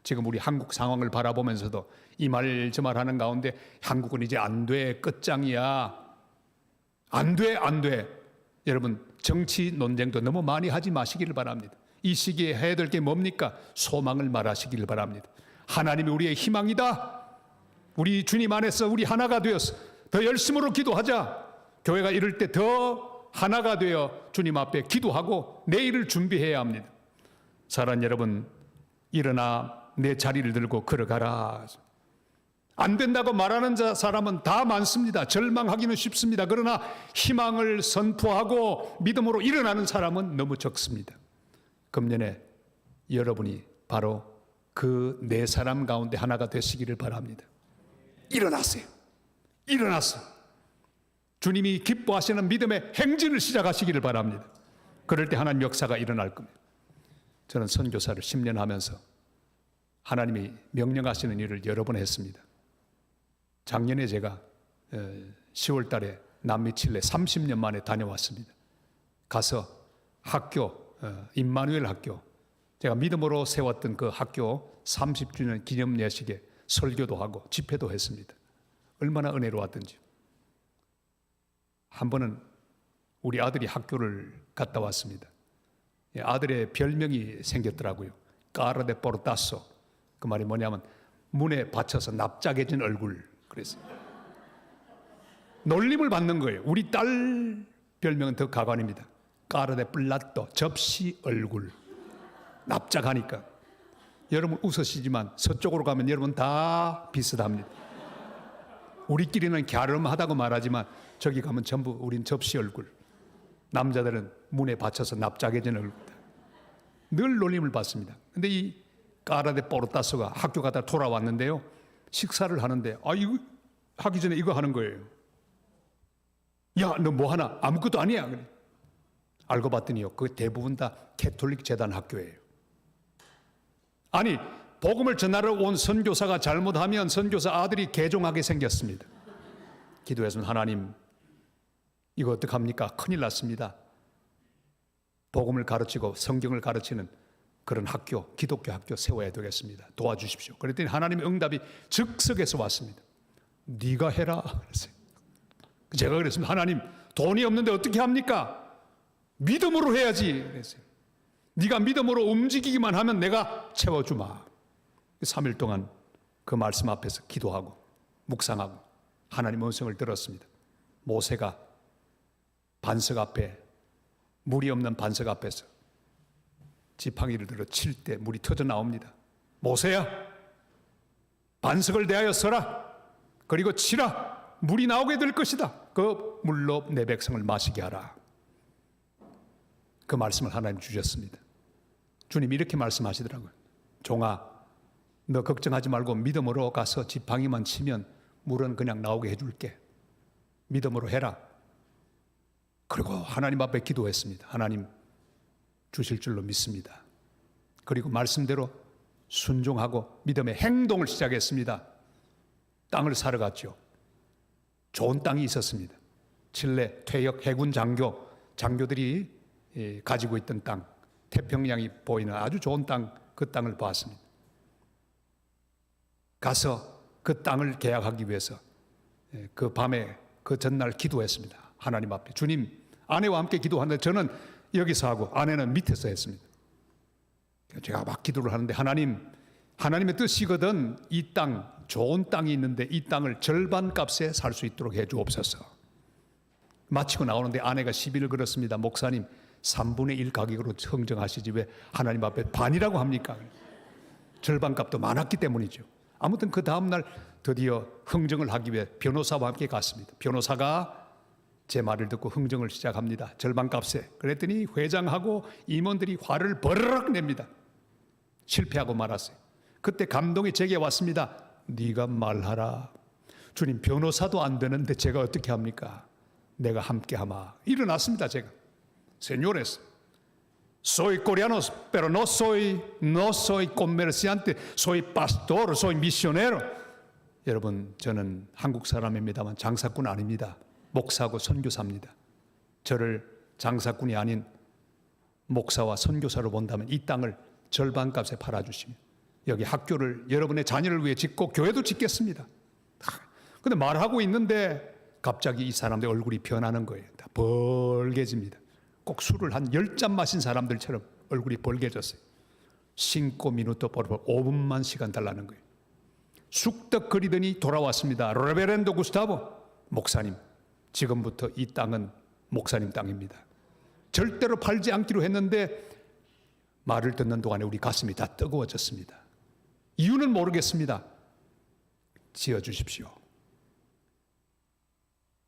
지금 우리 한국 상황을 바라보면서도 이 말 저 말 하는 가운데 한국은 이제 안 돼, 끝장이야. 안 돼, 안 돼. 여러분, 정치 논쟁도 너무 많이 하지 마시기를 바랍니다. 이 시기에 해야 될 게 뭡니까? 소망을 말하시기를 바랍니다. 하나님이 우리의 희망이다. 우리 주님 안에서 우리 하나가 되었어. 더 열심으로 기도하자. 교회가 이럴 때 더 하나가 되어 주님 앞에 기도하고 내일을 준비해야 합니다. 사랑하는 여러분, 일어나 내 자리를 들고 걸어가라. 안 된다고 말하는 사람은 다 많습니다. 절망하기는 쉽습니다. 그러나 희망을 선포하고 믿음으로 일어나는 사람은 너무 적습니다. 금년에 여러분이 바로 그 4사람 가운데 하나가 되시기를 바랍니다. 일어나세요. 일어나서 주님이 기뻐하시는 믿음의 행진을 시작하시기를 바랍니다. 그럴 때 하나님 역사가 일어날 겁니다. 저는 선교사를 10년 하면서 하나님이 명령하시는 일을 여러 번 했습니다. 작년에 제가 10월 달에 남미 칠레 30년 만에 다녀왔습니다. 가서 학교, 임마누엘 학교, 제가 믿음으로 세웠던 그 학교 30주년 기념 예식에 설교도 하고 집회도 했습니다. 얼마나 은혜로웠던지. 한 번은 우리 아들이 학교를 갔다 왔습니다. 아들의 별명이 생겼더라고요. 까르데 포르타소. 그 말이 뭐냐면 문에 받쳐서 납작해진 얼굴. 그래서 놀림을 받는 거예요. 우리 딸 별명은 더 가관입니다. 까르데 플라토, 접시 얼굴. 납작하니까. 여러분 웃으시지만 서쪽으로 가면 여러분 다 비슷합니다. 우리끼리는 갸름하다고 말하지만 저기 가면 전부 우린 접시 얼굴. 남자들은 문에 받쳐서 납작해진 얼굴. 늘 놀림을 받습니다. 근데 이 까라데 포르타소가 학교 가다 돌아왔는데요. 식사를 하는데 이거 하기 전에 이거 하는 거예요. 야, 너 뭐 하나? 아무것도 아니야. 그래. 알고 봤더니요. 그 대부분 다 캐톨릭 재단 학교예요. 아니, 복음을 전하러 온 선교사가 잘못하면 선교사 아들이 개종하게 생겼습니다. 기도했으면 하나님 이거 어떡합니까? 큰일 났습니다. 복음을 가르치고 성경을 가르치는 그런 학교, 기독교 학교 세워야 되겠습니다. 도와주십시오. 그랬더니 하나님의 응답이 즉석에서 왔습니다. 네가 해라 그랬어요. 제가 그랬습니다. 하나님 돈이 없는데 어떻게 합니까? 믿음으로 해야지 그랬어요. 네가 믿음으로 움직이기만 하면 내가 채워주마. 3일 동안 그 말씀 앞에서 기도하고 묵상하고 하나님의 음성을 들었습니다. 모세가 반석 앞에, 물이 없는 반석 앞에서 지팡이를 들어 칠 때 물이 터져 나옵니다. 모세야, 반석을 대하여 서라. 그리고 치라. 물이 나오게 될 것이다. 그 물로 내 백성을 마시게 하라. 그 말씀을 하나님 주셨습니다. 주님이 이렇게 말씀하시더라고요. 종아, 너 걱정하지 말고 믿음으로 가서 지팡이만 치면 물은 그냥 나오게 해줄게. 믿음으로 해라. 그리고 하나님 앞에 기도했습니다. 하나님 주실 줄로 믿습니다. 그리고 말씀대로 순종하고 믿음의 행동을 시작했습니다. 땅을 사러 갔죠. 좋은 땅이 있었습니다. 칠레 퇴역 해군 장교들이 가지고 있던 땅, 태평양이 보이는 아주 좋은 땅, 그 땅을 보았습니다. 가서 그 땅을 계약하기 위해서 그 밤에 그 전날 기도했습니다. 하나님 앞에. 주님, 아내와 함께 기도하는데 저는 여기서 하고 아내는 밑에서 했습니다. 제가 막 기도를 하는데 하나님의 뜻이거든. 이 땅, 좋은 땅이 있는데 이 땅을 절반 값에 살 수 있도록 해 주옵소서. 마치고 나오는데 아내가 시비를 걸었습니다. 목사님, 3분의 1 가격으로 흥정하시지 왜 하나님 앞에 반이라고 합니까? 절반 값도 많았기 때문이죠. 아무튼 그 다음날 드디어 흥정을 하기 위해 변호사와 함께 갔습니다. 변호사가 제 말을 듣고 흥정을 시작합니다. 절반값에. 그랬더니 회장하고 임원들이 화를 버르륵 냅니다. 실패하고 말았어요. 그때 감동이 제게 왔습니다. 네가 말하라. 주님, 변호사도 안 되는데 제가 어떻게 합니까? 내가 함께하마. 일어났습니다. 제가. Señores, soy coreano, pero no soy comerciante, soy pastor, soy misionero. 여러분, 저는 한국 사람입니다만 장사꾼 아닙니다. 목사고 선교사입니다. 저를 장사꾼이 아닌 목사와 선교사로 본다면 이 땅을 절반값에 팔아주시면 여기 학교를 여러분의 자녀를 위해 짓고 교회도 짓겠습니다. 그런데 말하고 있는데 갑자기 이 사람들 얼굴이 변하는 거예요. 다 벌개집니다. 꼭 술을 한 10잔 마신 사람들처럼 얼굴이 벌개졌어요. 5 minuto por favor, 5분만 시간 달라는 거예요. 쑥덕거리더니 돌아왔습니다. 레베렌도 구스타보, 목사님, 지금부터 이 땅은 목사님 땅입니다. 절대로 팔지 않기로 했는데 말을 듣는 동안에 우리 가슴이 다 뜨거워졌습니다. 이유는 모르겠습니다. 지어주십시오.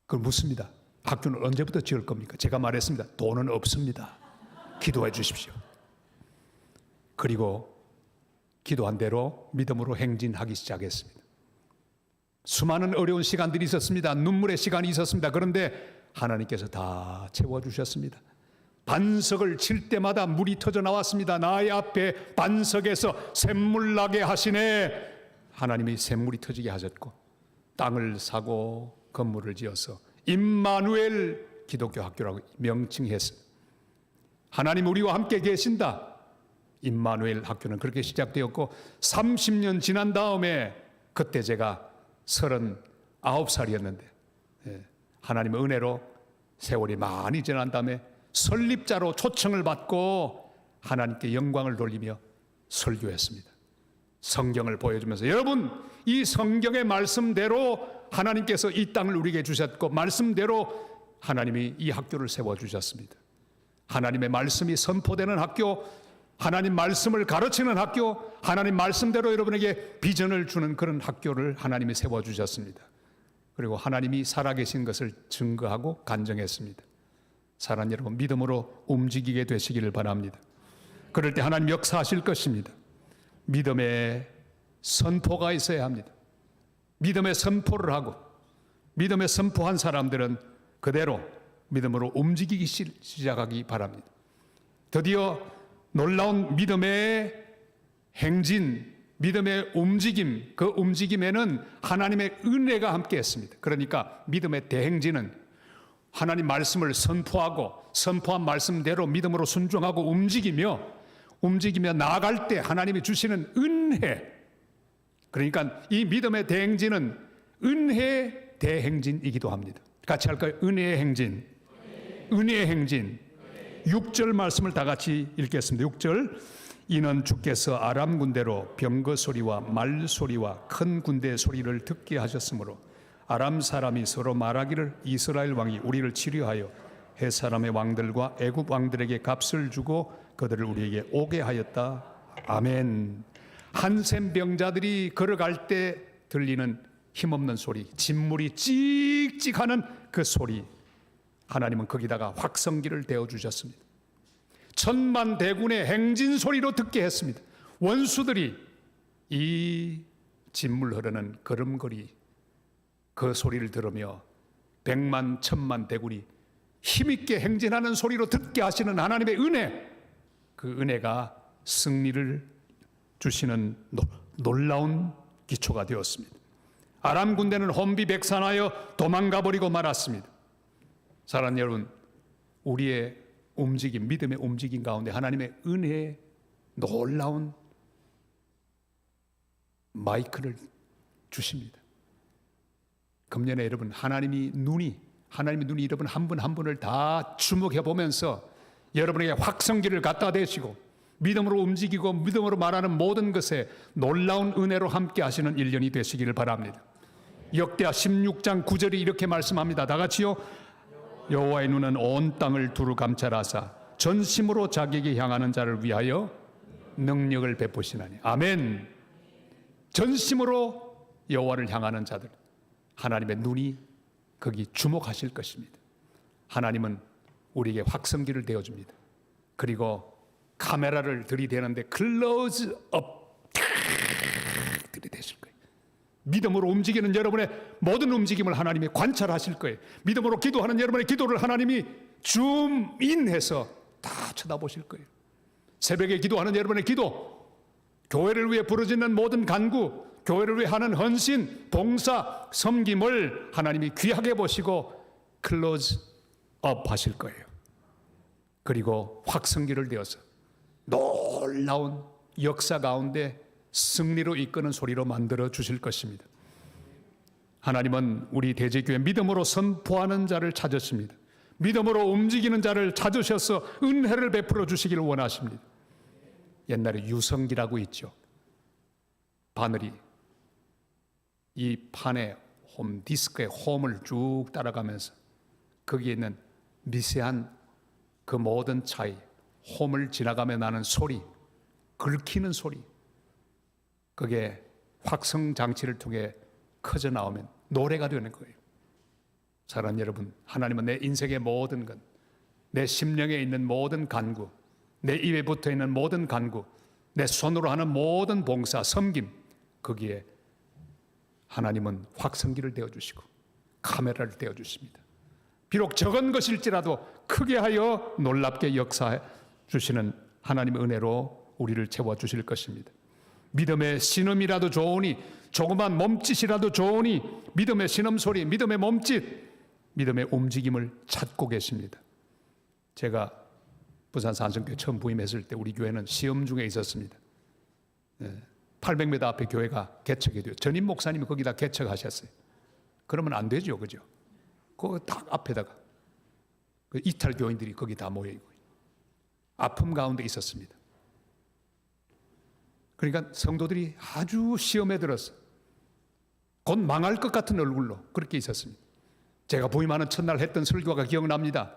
그걸 묻습니다. 학교는 언제부터 지을 겁니까? 제가 말했습니다. 돈은 없습니다. 기도해 주십시오. 그리고 기도한 대로 믿음으로 행진하기 시작했습니다. 수많은 어려운 시간들이 있었습니다. 눈물의 시간이 있었습니다. 그런데 하나님께서 다 채워주셨습니다. 반석을 칠 때마다 물이 터져 나왔습니다. 나의 앞에 반석에서 샘물 나게 하시네. 하나님이 샘물이 터지게 하셨고 땅을 사고 건물을 지어서 임마누엘 기독교 학교라고 명칭했습니다. 하나님 우리와 함께 계신다. 임마누엘 학교는 그렇게 시작되었고 30년 지난 다음에 그때 제가 39살이었는데 하나님의 은혜로 세월이 많이 지난 다음에 설립자로 초청을 받고 하나님께 영광을 돌리며 설교했습니다. 성경을 보여주면서 여러분, 이 성경의 말씀대로 하나님께서 이 땅을 우리에게 주셨고 말씀대로 하나님이 이 학교를 세워주셨습니다. 하나님의 말씀이 선포되는 학교, 하나님 말씀을 가르치는 학교, 하나님 말씀대로 여러분에게 비전을 주는 그런 학교를 하나님이 세워주셨습니다. 그리고 하나님이 살아계신 것을 증거하고 간증했습니다. 사랑하는 여러분, 믿음으로 움직이게 되시기를 바랍니다. 그럴 때 하나님 역사하실 것입니다. 믿음의 선포가 있어야 합니다. 믿음의 선포를 하고 믿음의 선포한 사람들은 그대로 믿음으로 움직이기 시작하기 바랍니다. 드디어 놀라운 믿음의 행진, 믿음의 움직임, 그 움직임에는 하나님의 은혜가 함께했습니다. 그러니까 믿음의 대행진은 하나님 말씀을 선포하고 선포한 말씀대로 믿음으로 순종하고 움직이며 나아갈 때 하나님이 주시는 은혜, 그러니까 이 믿음의 대행진은 은혜의 대행진이기도 합니다. 같이 할까요? 은혜의 행진. 은혜의 행진. 6절 말씀을 다 같이 읽겠습니다. 6절. 이는 주께서 아람 군대로 병거 소리와 말 소리와 큰 군대 소리를 듣게 하셨으므로 아람 사람이 서로 말하기를 이스라엘 왕이 우리를 치료하여 해 사람의 왕들과 애굽 왕들에게 값을 주고 그들을 우리에게 오게 하였다. 아멘. 한센 병자들이 걸어갈 때 들리는 힘없는 소리, 진물이 찍찍하는 그 소리, 하나님은 거기다가 확성기를 대어 주셨습니다. 천만 대군의 행진 소리로 듣게 했습니다. 원수들이 이 진물 흐르는 걸음걸이 그 소리를 들으며 백만 천만 대군이 힘있게 행진하는 소리로 듣게 하시는 하나님의 은혜, 그 은혜가 승리를 주시는 놀라운 기초가 되었습니다. 아람 군대는 혼비백산하여 도망가 버리고 말았습니다. 사랑하는 여러분, 우리의 움직임, 믿음의 움직임 가운데 하나님의 은혜의 놀라운 마이크를 주십니다. 금년에 여러분, 하나님의 눈이 여러분 한 분 한 분을 다 주목해 보면서 여러분에게 확성기를 갖다 대시고 믿음으로 움직이고 믿음으로 말하는 모든 것에 놀라운 은혜로 함께 하시는 1년이 되시기를 바랍니다. 역대하 16장 9절이 이렇게 말씀합니다. 다 같이요. 여호와의 눈은 온 땅을 두루 감찰하사 전심으로 자기에게 향하는 자를 위하여 능력을 베푸시나니. 아멘. 전심으로 여호와를 향하는 자들, 하나님의 눈이 거기 주목하실 것입니다. 하나님은 우리에게 확성기를 대어줍니다. 그리고 카메라를 들이대는데 클로즈업 들이대실 거예요. 믿음으로 움직이는 여러분의 모든 움직임을 하나님이 관찰하실 거예요. 믿음으로 기도하는 여러분의 기도를 하나님이 줌인해서 다 쳐다보실 거예요. 새벽에 기도하는 여러분의 기도, 교회를 위해 부르짖는 모든 간구, 교회를 위해 하는 헌신, 봉사, 섬김을 하나님이 귀하게 보시고 클로즈업 하실 거예요. 그리고 확성기를 대어서 놀라운 역사 가운데 승리로 이끄는 소리로 만들어 주실 것입니다. 하나님은 우리 대제교회 믿음으로 선포하는 자를 찾으십니다. 믿음으로 움직이는 자를 찾으셔서 은혜를 베풀어 주시기를 원하십니다. 옛날에 유성기라고 있죠. 바늘이 이 판에 디스크의 홈을 쭉 따라가면서 거기에 있는 미세한 그 모든 차이, 홈을 지나가며 나는 소리, 긁히는 소리, 그게 확성 장치를 통해 커져 나오면 노래가 되는 거예요. 사랑하는 여러분, 하나님은 내 인생의 모든 것, 내 심령에 있는 모든 간구, 내 입에 붙어 있는 모든 간구, 내 손으로 하는 모든 봉사, 섬김, 거기에 하나님은 확성기를 대어주시고 카메라를 대어주십니다. 비록 적은 것일지라도 크게 하여 놀랍게 역사해 주시는 하나님의 은혜로 우리를 채워주실 것입니다. 믿음의 신음이라도 좋으니, 조그만 몸짓이라도 좋으니, 믿음의 신음소리, 믿음의 몸짓, 믿음의 움직임을 찾고 계십니다. 제가 부산 산성교회 처음 부임했을 때 우리 교회는 시험 중에 있었습니다. 800m 앞에 교회가 개척이 돼요. 전임 목사님이 거기다 개척하셨어요. 그러면 안 되죠, 그죠? 그 딱 앞에다가 그 이탈 교인들이 거기 다 모여 있고 아픔 가운데 있었습니다. 그러니까 성도들이 아주 시험에 들어서 곧 망할 것 같은 얼굴로 그렇게 있었습니다. 제가 부임하는 첫날 했던 설교가 기억납니다.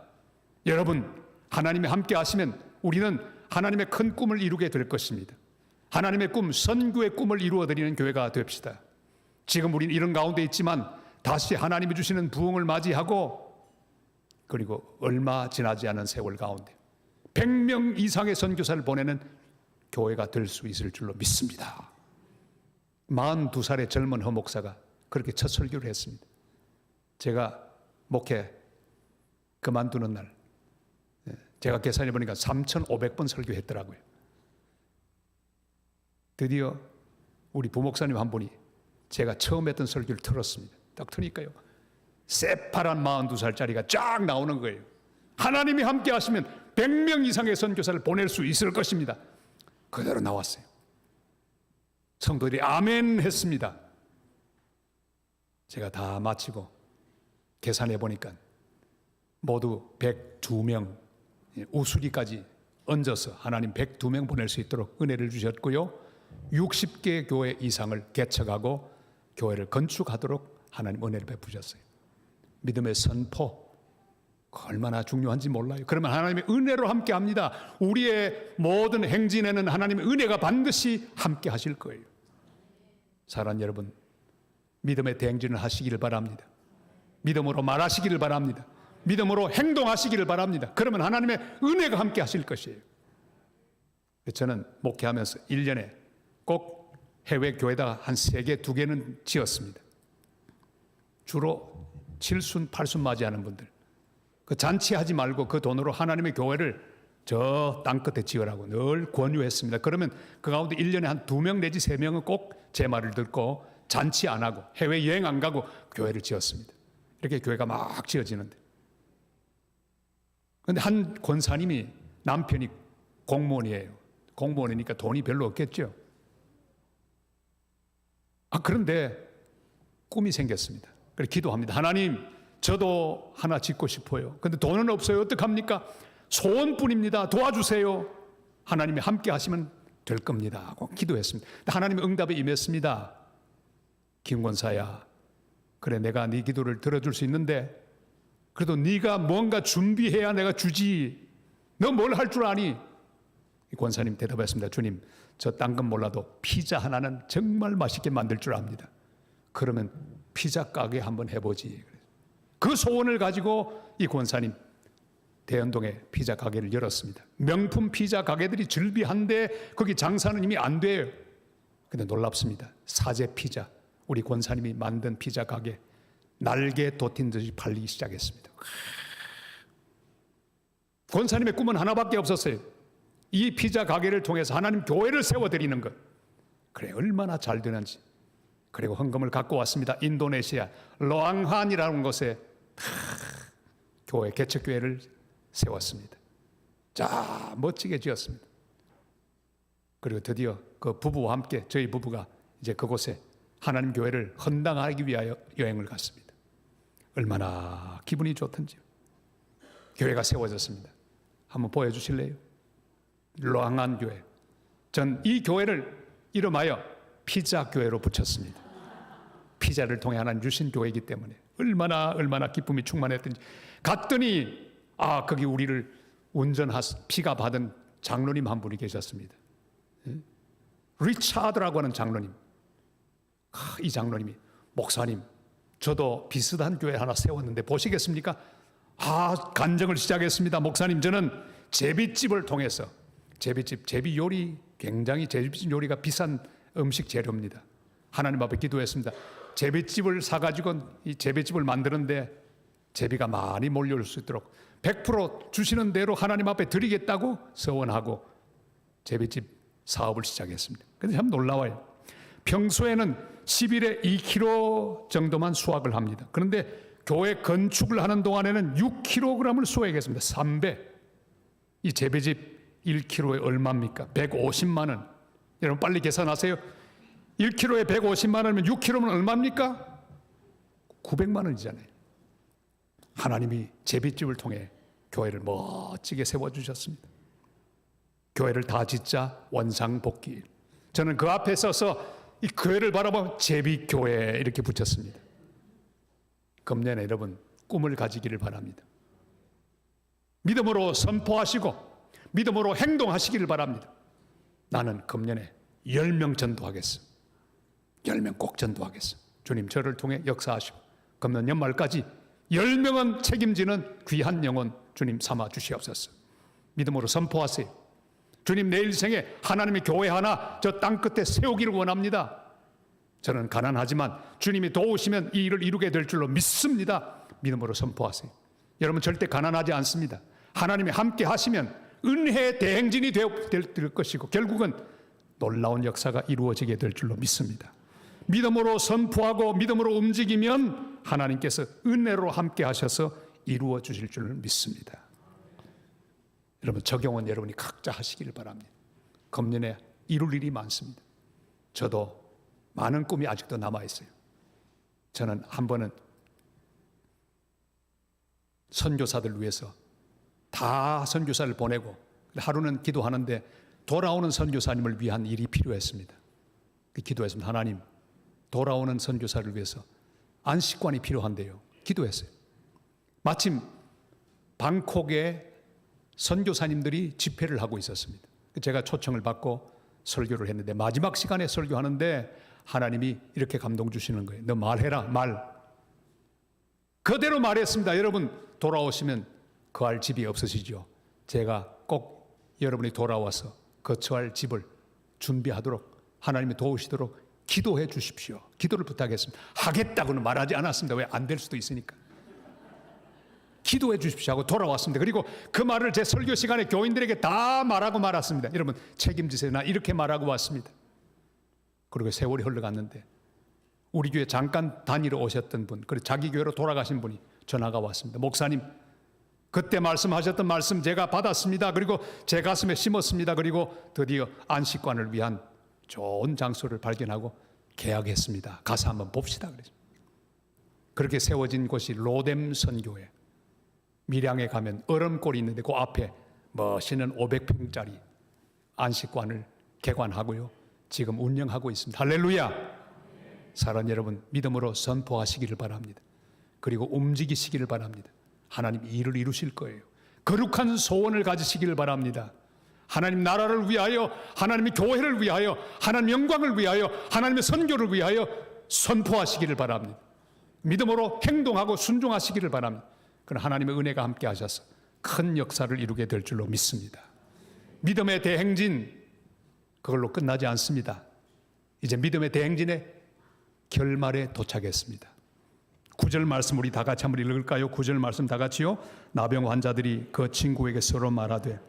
여러분, 하나님이 함께 하시면 우리는 하나님의 큰 꿈을 이루게 될 것입니다. 하나님의 꿈, 선교의 꿈을 이루어드리는 교회가 됩시다. 지금 우리는 이런 가운데 있지만 다시 하나님이 주시는 부흥을 맞이하고 그리고 얼마 지나지 않은 세월 가운데 100명 이상의 선교사를 보내는 교회가 될 수 있을 줄로 믿습니다. 42살의 젊은 허목사가 그렇게 첫 설교를 했습니다. 제가 목회 그만두는 날 제가 계산해 보니까 3,500번 설교했더라고요. 드디어 우리 부목사님 한 분이 제가 처음 했던 설교를 들었습니다. 딱 트니까요, 새파란 42살짜리가 쫙 나오는 거예요. 하나님이 함께 하시면 100명 이상의 선교사를 보낼 수 있을 것입니다. 그대로 나왔어요. 성도들이 아멘 했습니다. 제가 다 마치고 계산해 보니까 모두 102명 우수리까지 얹어서 하나님 102명 보낼 수 있도록 은혜를 주셨고요, 60개 교회 이상을 개척하고 교회를 건축하도록 하나님 은혜를 베푸셨어요. 믿음의 선포, 얼마나 중요한지 몰라요. 그러면 하나님의 은혜로 함께 합니다. 우리의 모든 행진에는 하나님의 은혜가 반드시 함께 하실 거예요. 사랑하는 여러분, 믿음의 대행진을 하시기를 바랍니다. 믿음으로 말하시기를 바랍니다. 믿음으로 행동하시기를 바랍니다. 그러면 하나님의 은혜가 함께 하실 것이에요. 저는 목회하면서 1년에 꼭 해외 교회다 한 3개, 2개는 지었습니다. 주로 7순, 8순 맞이하는 분들, 그 잔치하지 말고 그 돈으로 하나님의 교회를 저 땅끝에 지으라고 늘 권유했습니다. 그러면 그 가운데 1년에 한 2명 내지 3명은 꼭 제 말을 듣고 잔치 안 하고 해외여행 안 가고 교회를 지었습니다. 이렇게 교회가 막 지어지는데, 그런데 한 권사님이 남편이 공무원이에요. 공무원이니까 돈이 별로 없겠죠. 그런데 꿈이 생겼습니다. 그래서 기도합니다. 하나님, 저도 하나 짓고 싶어요. 근데 돈은 없어요. 어떡합니까? 소원뿐입니다. 도와주세요. 하나님이 함께 하시면 될 겁니다 하고 기도했습니다. 하나님의 응답에 임했습니다. 김권사야, 그래 내가 네 기도를 들어줄 수 있는데 그래도 네가 뭔가 준비해야 내가 주지. 너 뭘 할 줄 아니? 이 권사님 대답했습니다. 주님, 저 딴 건 몰라도 피자 하나는 정말 맛있게 만들 줄 압니다. 그러면 피자 가게 한번 해보지. 그 소원을 가지고 이 권사님 대연동에 피자 가게를 열었습니다. 명품 피자 가게들이 즐비한데 거기 장사는 이미 안 돼요. 근데 놀랍습니다. 사제 피자, 우리 권사님이 만든 피자 가게 날개 돋친 듯이 팔리기 시작했습니다. 권사님의 꿈은 하나밖에 없었어요. 이 피자 가게를 통해서 하나님 교회를 세워드리는 것. 그래, 얼마나 잘 되는지. 그리고 헌금을 갖고 왔습니다. 인도네시아 로앙한이라는 곳에 교회, 개척교회를 세웠습니다. 자, 멋지게 지었습니다. 그리고 드디어 그 부부와 함께 저희 부부가 이제 그곳에 하나님 교회를 헌당하기 위하여 여행을 갔습니다. 얼마나 기분이 좋던지요. 교회가 세워졌습니다. 한번 보여주실래요? 로앙한 교회. 전 이 교회를 이름하여 피자 교회로 붙였습니다. 피자를 통해 하나님 주신 교회이기 때문에 얼마나 기쁨이 충만했던지. 갔더니 거기 우리를 피가 받은 장로님 한 분이 계셨습니다. 리차드라고 하는 장로님. 이 장로님이, 목사님, 저도 비슷한 교회 하나 세웠는데 보시겠습니까? 간증을 시작했습니다. 목사님, 저는 제비집을 통해서, 제비 요리, 굉장히 제비집 요리가 비싼 음식 재료입니다. 하나님 앞에 기도했습니다. 제비집을 사가지고 이 제비집을 만드는데 제비가 많이 몰려올 수 있도록 100% 주시는 대로 하나님 앞에 드리겠다고 서원하고 제비집 사업을 시작했습니다. 근데 참 놀라워요. 평소에는 10일에 2kg 정도만 수확을 합니다. 그런데 교회 건축을 하는 동안에는 6kg을 수확했습니다. 3배. 이 제비집 1kg에 얼마입니까? 150만 원. 여러분 빨리 계산하세요. 1kg에 150만 원이면 6kg면 얼마입니까? 900만 원이잖아요. 하나님이 제비집을 통해 교회를 멋지게 세워주셨습니다. 교회를 다 짓자 원상복귀. 저는 그 앞에 서서 이 교회를 바라보면 제비교회 이렇게 붙였습니다. 금년에 여러분 꿈을 가지기를 바랍니다. 믿음으로 선포하시고 믿음으로 행동하시기를 바랍니다. 나는 금년에 10명 전도하겠어. 10명 꼭 전도하겠어. 주님 저를 통해 역사하시고 금년 연말까지 10명은 책임지는 귀한 영혼 주님 삼아 주시옵소서. 믿음으로 선포하세요. 주님 내 일생에 하나님의 교회 하나 저 땅끝에 세우기를 원합니다. 저는 가난하지만 주님이 도우시면 이 일을 이루게 될 줄로 믿습니다. 믿음으로 선포하세요. 여러분 절대 가난하지 않습니다. 하나님이 함께 하시면 은혜의 대행진이 될 것이고 결국은 놀라운 역사가 이루어지게 될 줄로 믿습니다. 믿음으로 선포하고 믿음으로 움직이면 하나님께서 은혜로 함께 하셔서 이루어 주실 줄 믿습니다. 여러분, 적용은 여러분이 각자 하시기를 바랍니다. 금년에 이룰 일이 많습니다. 저도 많은 꿈이 아직도 남아있어요. 저는 한 번은 선교사들 위해서 다 선교사를 보내고 하루는 기도하는데 돌아오는 선교사님을 위한 일이 필요했습니다. 기도했습니다. 하나님, 돌아오는 선교사를 위해서 안식관이 필요한데요. 기도했어요. 마침 방콕에 선교사님들이 집회를 하고 있었습니다. 제가 초청을 받고 설교를 했는데 마지막 시간에 설교하는데 하나님이 이렇게 감동 주시는 거예요. 너 말해라, 말. 그대로 말했습니다. 여러분, 돌아오시면 거할 집이 없으시죠? 제가 꼭 여러분이 돌아와서 거처할 집을 준비하도록 하나님이 도우시도록 기도해 주십시오. 기도를 부탁했습니다. 하겠다고는 말하지 않았습니다. 왜? 안 될 수도 있으니까. 기도해 주십시오 하고 돌아왔습니다. 그리고 그 말을 제 설교 시간에 교인들에게 다 말하고 말았습니다. 여러분, 책임지세요. 나 이렇게 말하고 왔습니다. 그리고 세월이 흘러갔는데 우리 교회 잠깐 다니러 오셨던 분, 그리고 자기 교회로 돌아가신 분이 전화가 왔습니다. 목사님, 그때 말씀하셨던 말씀 제가 받았습니다. 그리고 제 가슴에 심었습니다. 그리고 드디어 안식관을 위한 좋은 장소를 발견하고 계약했습니다. 가서 한번 봅시다. 그랬습니다. 그렇게 세워진 곳이 로뎀 선교회. 밀양에 가면 얼음골이 있는데 그 앞에 멋있는 500평짜리 안식관을 개관하고요. 지금 운영하고 있습니다. 할렐루야! 사랑하는 여러분, 믿음으로 선포하시기를 바랍니다. 그리고 움직이시기를 바랍니다. 하나님 일을 이루실 거예요. 거룩한 소원을 가지시기를 바랍니다. 하나님 나라를 위하여, 하나님의 교회를 위하여, 하나님 영광을 위하여, 하나님의 선교를 위하여 선포하시기를 바랍니다. 믿음으로 행동하고 순종하시기를 바랍니다. 그럼 하나님의 은혜가 함께 하셔서 큰 역사를 이루게 될 줄로 믿습니다. 믿음의 대행진, 그걸로 끝나지 않습니다. 이제 믿음의 대행진의 결말에 도착했습니다. 9절 말씀 우리 다 같이 한번 읽을까요? 9절 말씀 다 같이요. 나병 환자들이 그 친구에게 서로 말하되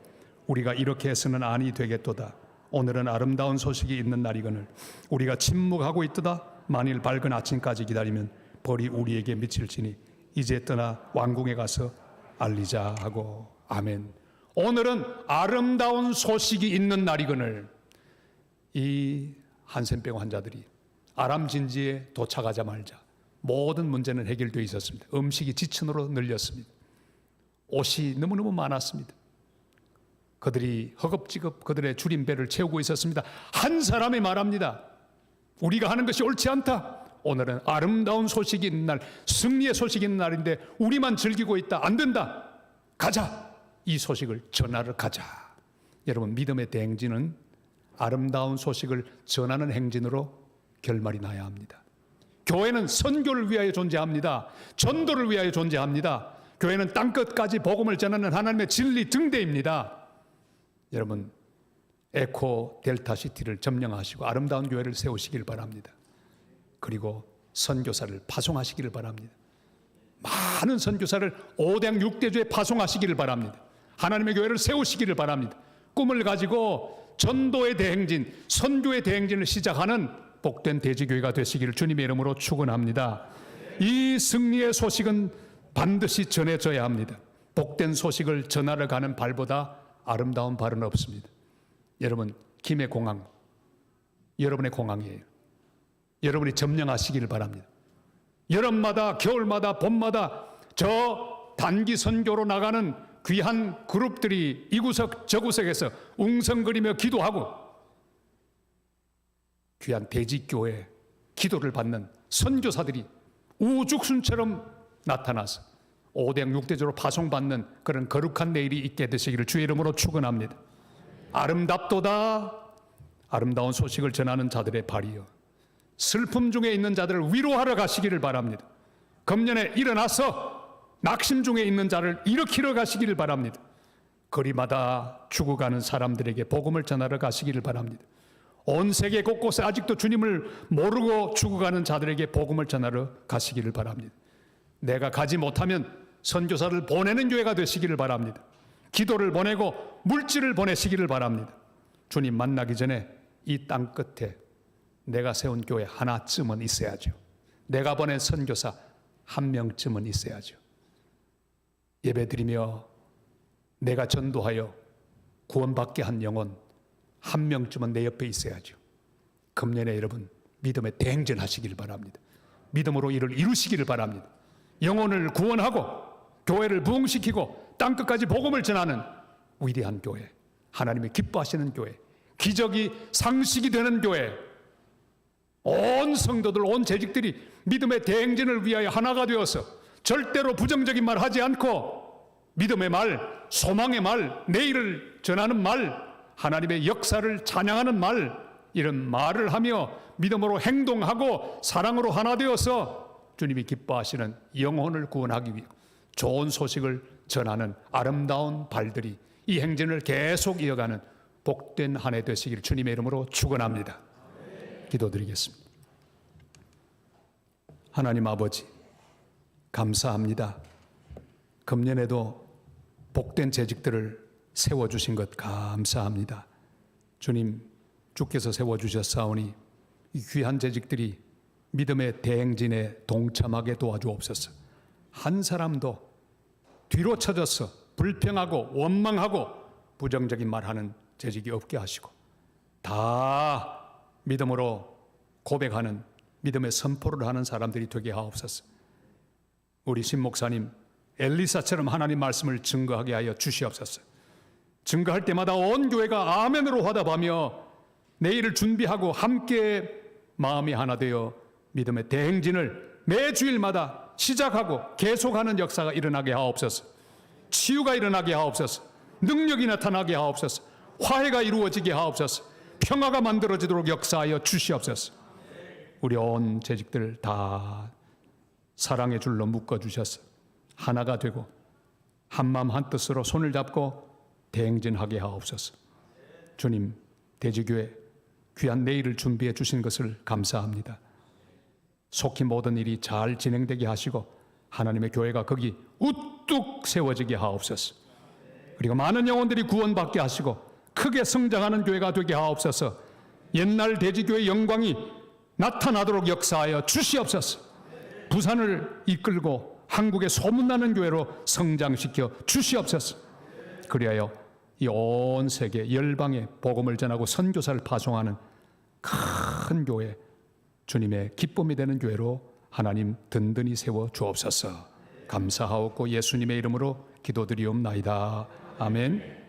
우리가 이렇게 해서는 아니 되겠도다. 오늘은 아름다운 소식이 있는 날이거늘 우리가 침묵하고 있도다. 만일 밝은 아침까지 기다리면 벌이 우리에게 미칠지니 이제 떠나 왕궁에 가서 알리자 하고. 아멘. 오늘은 아름다운 소식이 있는 날이거늘. 이 한센병 환자들이 아람 진지에 도착하자마자 모든 문제는 해결되어 있었습니다. 음식이 지천으로 늘렸습니다. 옷이 너무너무 많았습니다. 그들이 허겁지겁 그들의 줄임배를 채우고 있었습니다. 한 사람이 말합니다. 우리가 하는 것이 옳지 않다. 오늘은 아름다운 소식이 있는 날, 승리의 소식이 있는 날인데 우리만 즐기고 있다. 안 된다. 가자. 이 소식을 전하러 가자. 여러분, 믿음의 대행진은 아름다운 소식을 전하는 행진으로 결말이 나야 합니다. 교회는 선교를 위하여 존재합니다. 전도를 위하여 존재합니다. 교회는 땅끝까지 복음을 전하는 하나님의 진리 등대입니다. 여러분, 에코 델타 시티를 점령하시고 아름다운 교회를 세우시길 바랍니다. 그리고 선교사를 파송하시기를 바랍니다. 많은 선교사를 5대 6대주에 파송하시기를 바랍니다. 하나님의 교회를 세우시기를 바랍니다. 꿈을 가지고 전도의 대행진, 선교의 대행진을 시작하는 복된 대지교회가 되시기를 주님의 이름으로 축원합니다. 이 승리의 소식은 반드시 전해져야 합니다. 복된 소식을 전하러 가는 발보다 아름다운 발은 없습니다. 여러분, 김해 공항, 여러분의 공항이에요. 여러분이 점령하시기를 바랍니다. 여름마다, 겨울마다, 봄마다 저 단기 선교로 나가는 귀한 그룹들이 이구석 저구석에서 웅성거리며 기도하고 귀한 대지교회 기도를 받는 선교사들이 우죽순처럼 나타나서 5대 6대조로 파송받는 그런 거룩한 내일이 있게 되시기를 주의 이름으로 축원합니다. 아름답도다. 아름다운 소식을 전하는 자들의 발이요, 슬픔 중에 있는 자들을 위로하러 가시기를 바랍니다. 금년에 일어나서 낙심 중에 있는 자를 일으키러 가시기를 바랍니다. 거리마다 죽어가는 사람들에게 복음을 전하러 가시기를 바랍니다. 온 세계 곳곳에 아직도 주님을 모르고 죽어가는 자들에게 복음을 전하러 가시기를 바랍니다. 내가 가지 못하면 선교사를 보내는 교회가 되시기를 바랍니다. 기도를 보내고 물질을 보내시기를 바랍니다. 주님 만나기 전에 이 땅 끝에 내가 세운 교회 하나쯤은 있어야죠. 내가 보낸 선교사 한 명쯤은 있어야죠. 예배드리며 내가 전도하여 구원받게 한 영혼 한 명쯤은 내 옆에 있어야죠. 금년에 여러분 믿음에 대행진하시길 바랍니다. 믿음으로 이를 이루시기를 바랍니다. 영혼을 구원하고 교회를 부흥시키고 땅끝까지 복음을 전하는 위대한 교회, 하나님이 기뻐하시는 교회, 기적이 상식이 되는 교회, 온 성도들, 온 재직들이 믿음의 대행진을 위하여 하나가 되어서 절대로 부정적인 말 하지 않고 믿음의 말, 소망의 말, 내일을 전하는 말, 하나님의 역사를 찬양하는 말, 이런 말을 하며 믿음으로 행동하고 사랑으로 하나 되어서 주님이 기뻐하시는 영혼을 구원하기 위해 좋은 소식을 전하는 아름다운 발들이 이 행진을 계속 이어가는 복된 한 해 되시기를 주님의 이름으로 축원합니다. 기도드리겠습니다. 하나님 아버지, 감사합니다. 금년에도 복된 재직들을 세워주신 것 감사합니다. 주님, 주께서 세워주셨사오니 이 귀한 재직들이 믿음의 대행진에 동참하게 도와주옵소서. 한 사람도 뒤로 쳐져서 불평하고 원망하고 부정적인 말하는 재직이 없게 하시고 다 믿음으로 고백하는 믿음의 선포를 하는 사람들이 되게 하옵소서. 우리 신 목사님 엘리사처럼 하나님 말씀을 증거하게 하여 주시옵소서. 증거할 때마다 온 교회가 아멘으로 화답하며 내일을 준비하고 함께 마음이 하나 되어 믿음의 대행진을 매 주일마다 시작하고 계속하는 역사가 일어나게 하옵소서. 치유가 일어나게 하옵소서. 능력이 나타나게 하옵소서. 화해가 이루어지게 하옵소서. 평화가 만들어지도록 역사하여 주시옵소서. 우리 온 재직들 다 사랑의 줄로 묶어주셔서 하나가 되고 한마음 한뜻으로 손을 잡고 대행진하게 하옵소서. 주님, 대지교회 귀한 내일을 준비해 주신 것을 감사합니다. 속히 모든 일이 잘 진행되게 하시고 하나님의 교회가 거기 우뚝 세워지게 하옵소서. 그리고 많은 영혼들이 구원받게 하시고 크게 성장하는 교회가 되게 하옵소서. 옛날 대지교회의 영광이 나타나도록 역사하여 주시옵소서. 부산을 이끌고 한국의 소문나는 교회로 성장시켜 주시옵소서. 그리하여 이 온 세계 열방에 복음을 전하고 선교사를 파송하는 큰 교회, 주님의 기쁨이 되는 교회로 하나님 든든히 세워 주옵소서. 감사하옵고 예수님의 이름으로 기도드리옵나이다. 아멘.